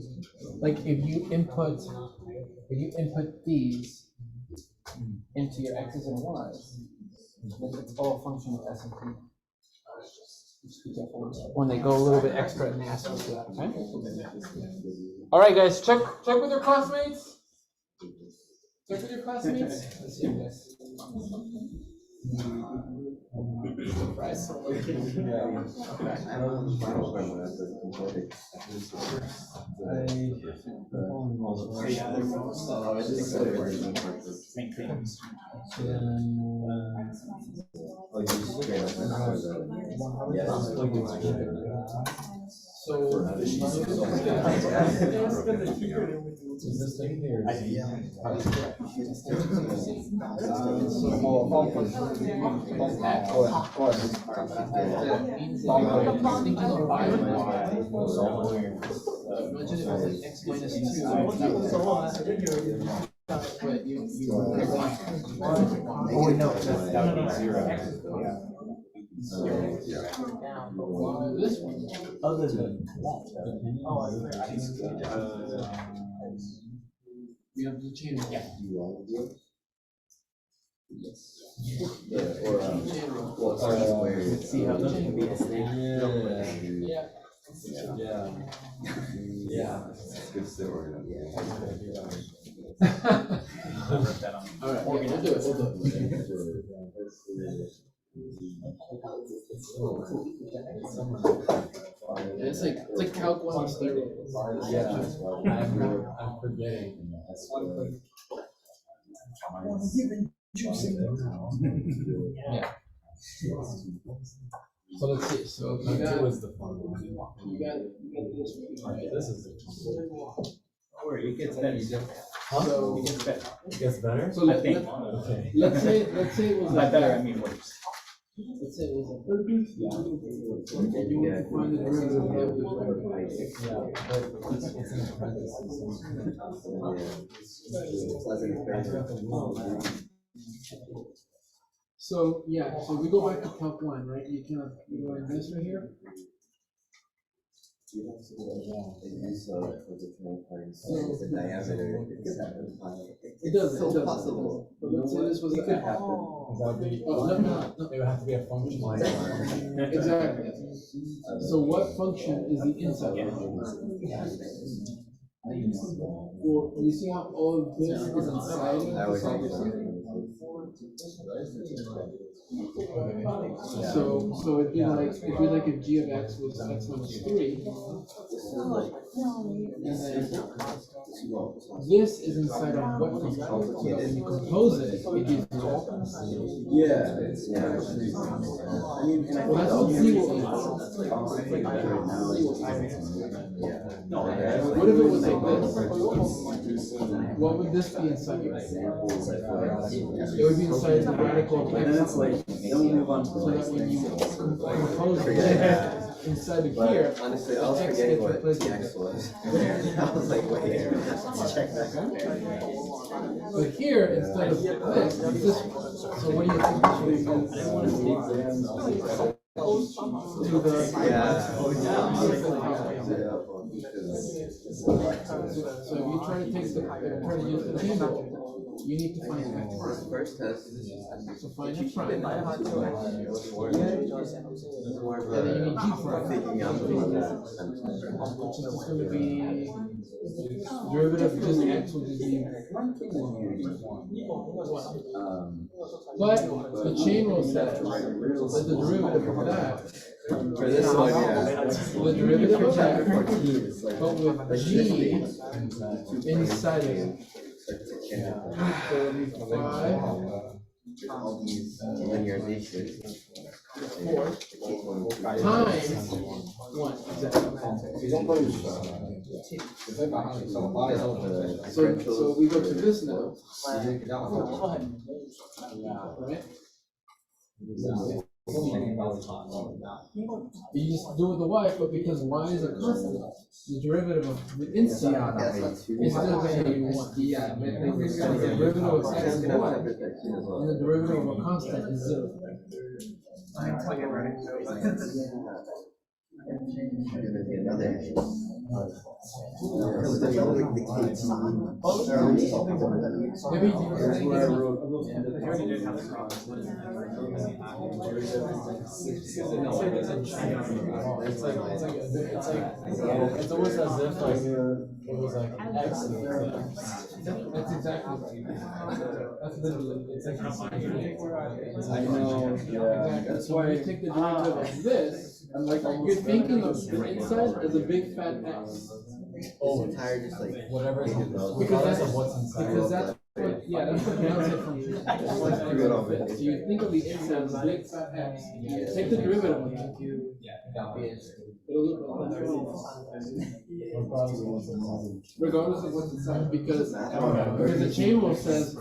like if you input these into your x's and y's, then it's all a function of S and T. When they go a little bit extra and they ask you for that, okay? All right, guys, check with your classmates. Check with your classmates. Let's see this. Surprise. I don't know the final part when I said component. So X minus 2. But you Oh, no, that would be 0. This one. Other than You have to change it. Do you want to do it? Yes. Yeah, or let's see how that can be. Yeah. It's good story. All right, we'll do it. It's like Calc 1 on steroids. I'm forgetting. Yeah. So let's see. So you got was the fun one. you got this one. This is It gets better. So It gets better. it gets better. So I think. Okay. let's say it was By like better, that. I mean worse. Let's say it was a purpose. And you want to find the derivative of So yeah, so we go back to Calc 1, right? You can go in this right here. The use of different points, the diameter. It does. So It does. possible. But let's say this was the F. That would be, Oh, no. it would have to be a function. Exactly. So what function is the inside function? Well, you see how all of this is inside of I would the think So it'd be like if g of x was x minus 3, and then this is inside of what function? So when you compose it, it gives you all. Yeah. I mean, and I Well, that's what C will be. What if it was like this? What would this be inside of? It would be inside the radical of x. Then we move on to So that when you compose it inside of here, honestly, I the was x forgetting gets what replaced with TX this. was. I was like, wait, let's check that. But here, instead of this, it's this one. So what do you think to the So if you try to take try to use the table, you need to find f prime. First test. So find f prime. And then you need g prime. Which is going to be derivative of just x, which is but the chain rule says that the derivative of that For this one, yeah. The derivative of that, For T, it's like. but with G inside of it. So it'll be 5 All these linearizations. times 1, exactly. So we go to this now, right? You just do it with the y, but because y is a constant, the derivative of the inside is still going to be 1. So the derivative of x is 1, and the derivative of a constant is 0. Maybe you It's almost as if like it was like X. That's exactly right. That's literally, it's like I know, yeah. That's why you take the derivative of this, and like you're thinking of the inside as a big fat X. Oh, entire just like Whatever. Because that's what's inside. Because that's what, yeah, that's what downside function is. So you think of the inside as a big fat X, take the derivative of it. It'll look like regardless of what's inside, because the chain rule says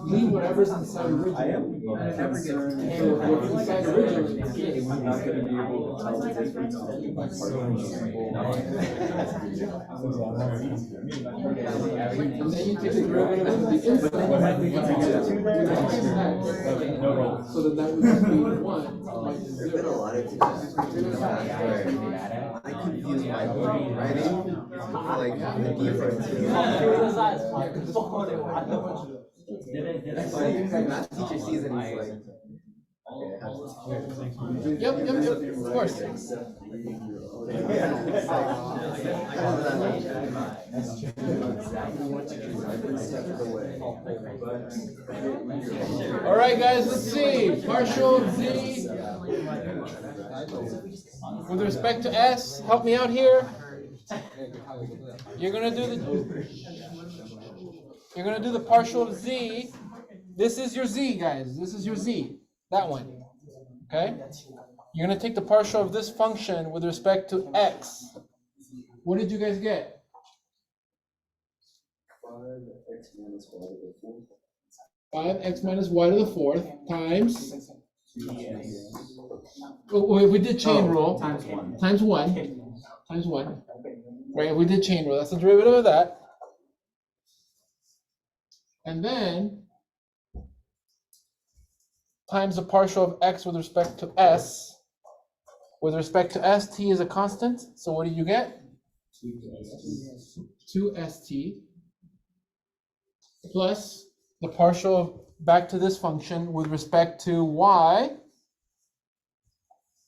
leave whatever's inside originally. So what's inside originally is this. we're not gonna be able to tell the difference between And then you take the derivative of the inside. So then that would just be 1 minus There's been a 0. lot of teachers where I confuse my writing, like the difference. My math teacher sees it and he's like, Yep, of course. All right, guys, let's see. Partial z with respect to s. Help me out here. You're gonna do the partial of z. This is your z, guys. This is your z. That one. Okay? You're going to take the partial of this function with respect to x. What did you guys get? 5x minus y to the fourth times. Oh, we did chain rule. Times 1. Times 1. Right? We did chain rule. That's the derivative of that. And then times the partial of x with respect to s. With respect to s, t is a constant. So what do you get? 2st plus the partial of back to this function with respect to y.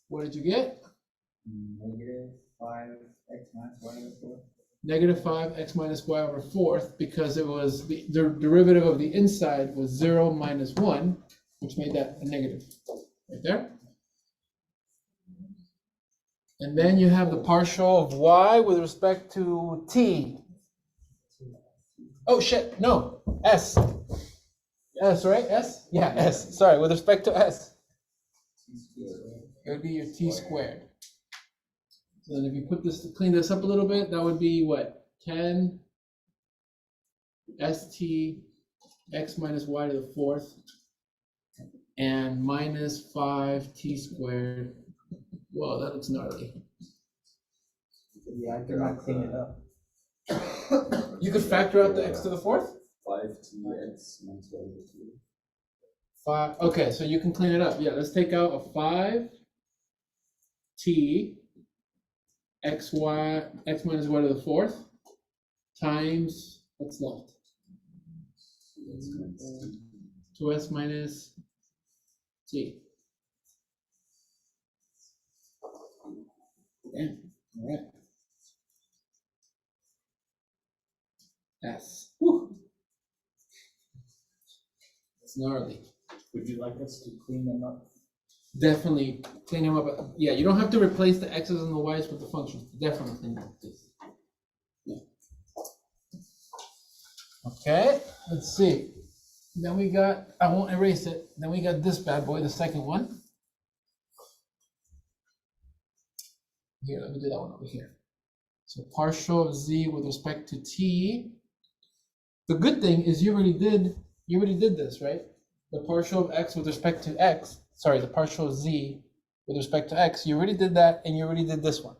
What did you get? Negative 5x minus y over 4. Negative 5x minus y over fourth, because it was the derivative of the inside was 0 minus 1, which made that a negative. Right there. And then you have the partial of y with respect to t. Oh shit, no, s. S, right? S? Yeah, s. Sorry, with respect to s. It would be your t squared. So then if you put this, clean this up a little bit, that would be what? 10 st x minus y to the fourth and minus 5t squared. Whoa, that looks gnarly. Yeah, I cannot clean it up. You could factor out the x to the fourth? 5tx minus y to the 5. Okay, so you can clean it up. Yeah, let's take out a 5t x minus y to the fourth times what's left? 2s minus t. Yeah, all right. S. Whew. It's gnarly. Would you like us to clean them up? definitely clean them up. Yeah, you don't have to replace the x's and the y's with the functions. Definitely clean them up, please. Yeah. Okay, let's see. Then we got, I won't erase it. Then we got this bad boy, the second one. Here, let me do that one over here. So partial of z with respect to t. The good thing is you already did this, right? The partial of x with respect to x, sorry, the partial of z with respect to x, you already did that, and you already did this one.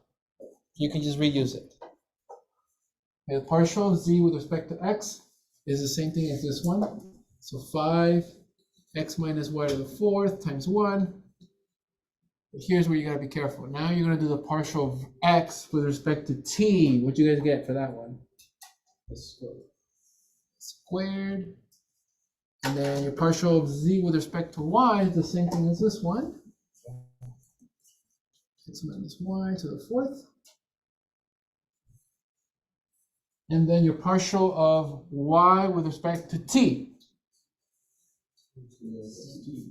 You can just reuse it. Okay, the partial of z with respect to x is the same thing as this one. So 5 x minus y to the fourth times 1. But here's where you gotta be careful. Now you're gonna do the partial of x with respect to t. What you guys get for that one? Squared. And then your partial of z with respect to y is the same thing as this one. X minus y to the fourth. And then your partial of y with respect to t.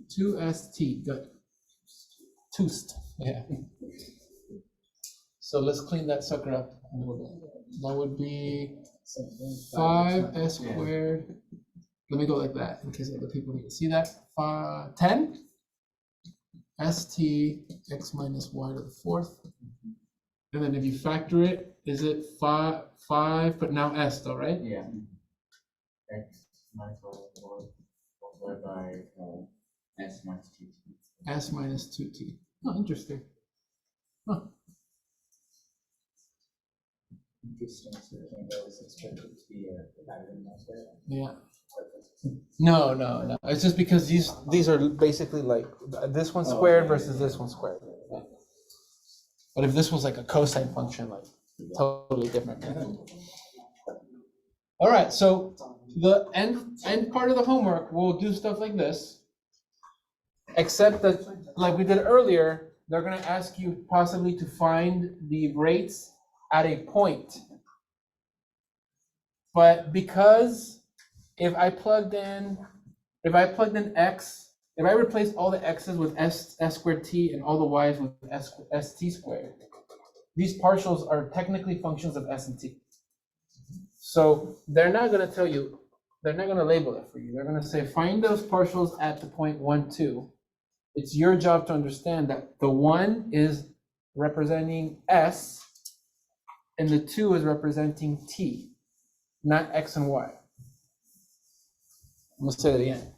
2st. Good. Toost. Yeah. So let's clean that sucker up a little bit. That would be 5s squared. Let me go like that in case other people need to see that. 10 st x minus y to the fourth. And then if you factor it, is it 5, but now s though, right? Yeah. X minus y to the fourth multiplied by s minus 2t. S minus 2t. Oh, interesting. Huh. Interesting. So I think that was expected to be a pattern elsewhere. Yeah. No. It's just because these are basically like this one squared versus this one squared. But if this was like a cosine function, like totally different. All right, so the end part of the homework, we'll do stuff like this, except that, like we did earlier, they're going to ask you possibly to find the rates at a point. But because if I plugged in x, if I replaced all the x's with s squared t and all the y's with st squared, these partials are technically functions of s and t. So they're not going to tell you, they're not going to label it for you. They're going to say, find those partials at the point 1, 2. It's your job to understand that the 1 is representing s and the 2 is representing t, not x and y. I'm going to say that again.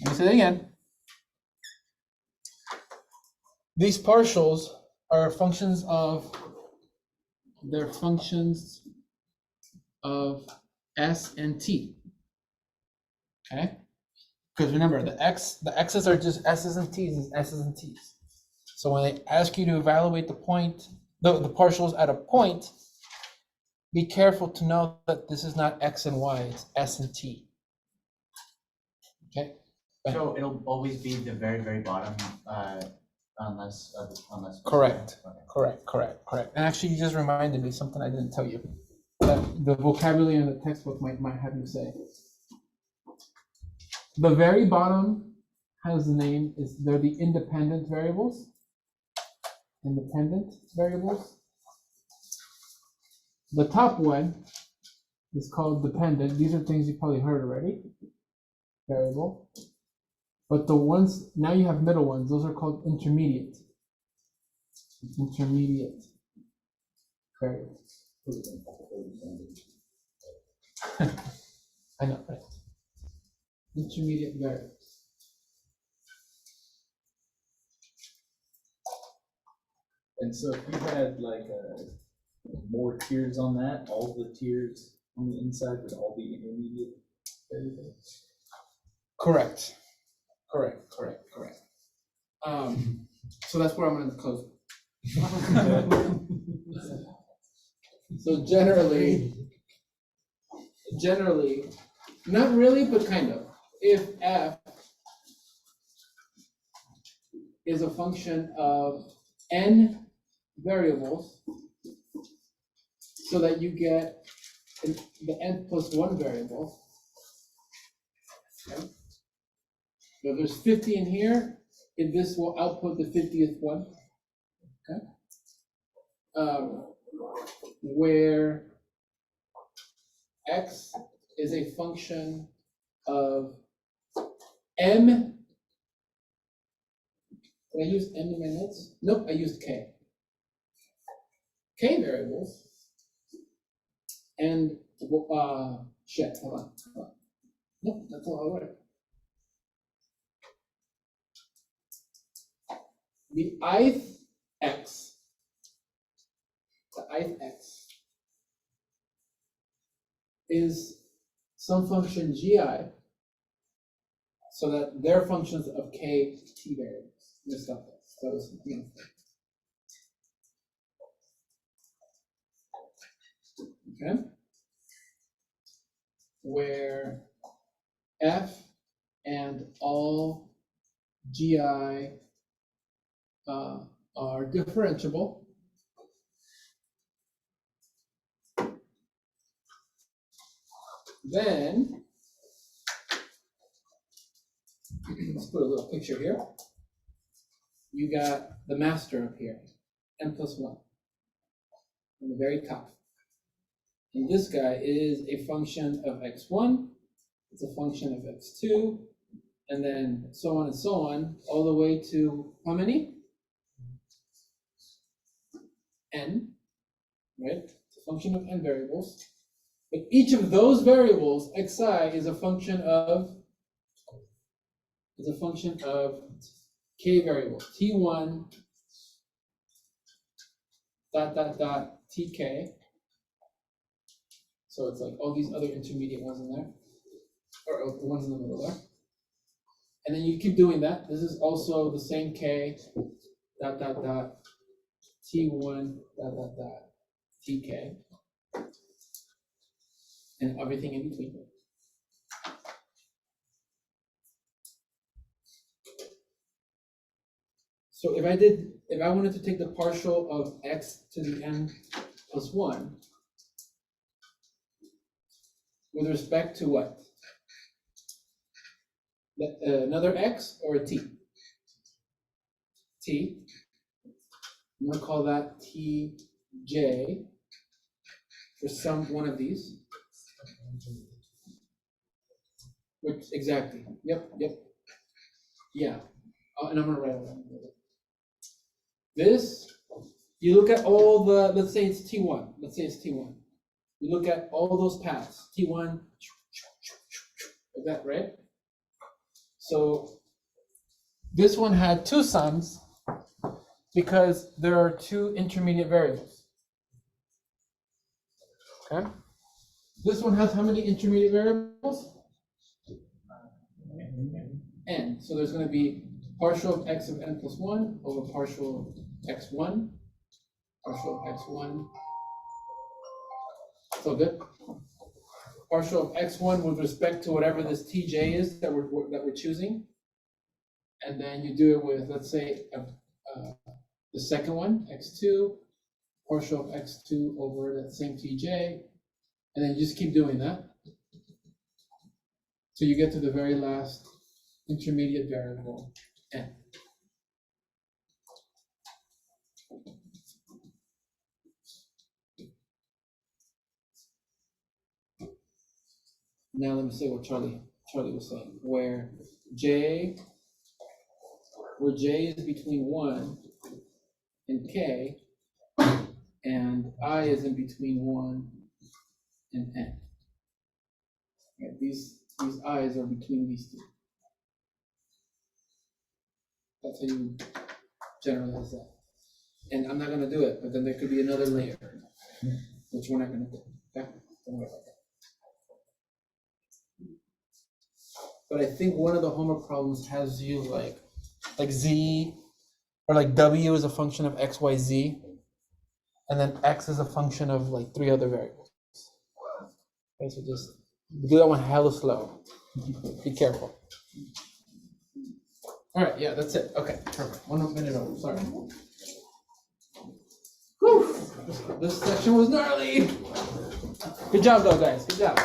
Let me say that again. These partials are functions of, they're functions of s and t. Okay? Because remember, the x's are just s's and t's, So when they ask you to evaluate the point, the partials at a point, be careful to know that this is not x and y, it's s and t. Okay? So it'll always be the very, very bottom, unless. Correct. Okay. Correct. And actually, you just reminded me something I didn't tell you. That the vocabulary in the textbook might have you say. The very bottom has the name, they're the independent variables. The top one is called dependent. These are things you probably heard already. Variable. But the ones, now you have middle ones, those are called intermediate. Variables. I know, right? Intermediate variables. And so if you had like more tiers on that, all the tiers on the inside would all be intermediate variables. Correct. So that's where I'm going to close. So generally, not really, but kind of. If f is a function of n variables, so that you get the n plus 1 variable. Okay. So there's 50 in here. and this will output the 50th one. Okay. Where x is a function of m. Did I use m in my notes? Nope, I used k. K variables. And shit, hold on. Nope, that's all I wrote. The ith x, is some function gi, so that they're functions of k t variables. This stuff. So it's, okay. Where f and all gi are differentiable, then let's put a little picture here. You got the master up here, n plus 1, on the very top. And this guy is a function of x1, it's a function of x2, and then so on and so on, all the way to how many? N, right? It's a function of n variables. But each of those variables, xi, is a function of k variables, t1 dot tk. So it's like all these other intermediate ones in there, or the ones in the middle there. And then you keep doing that. This is also the same k dot t1 dot tk, and everything in between. So if I wanted to take the partial of x to the n plus 1 with respect to what? Another x or a t? T. I'm going to call that tj for some one of these. Which exactly? Yep. Yeah. And I'm going to write it down. This, you look at all the, let's say it's T1. You look at all those paths, T1, like that, right? So this one had two sums because there are two intermediate variables. Okay. This one has how many intermediate variables? N. So there's going to be partial of x of n plus 1 over partial of x1, partial of x1. So good. Partial of x1 with respect to whatever this tj is that we're choosing, and then you do it with, let's say, the second one, x2, partial of x2 over that same tj, and then you just keep doing that. So you get to the very last intermediate variable, n. Now let me say what Charlie was saying, where j is between 1 and k, and I is in between 1 and n. Right, these i's are between these two. That's how you generalize that. And I'm not going to do it, but then there could be another layer, which we're not going to do. Okay? Don't worry about that. But I think one of the homework problems has you like z, or like w is a function of x, y, z, and then x is a function of like 3 other variables. Okay, so just do that one hella slow. Be careful. All right, yeah, that's it. Okay, perfect. 1 minute over. Sorry. Whew. This section was gnarly. Good job, though, guys. Good job.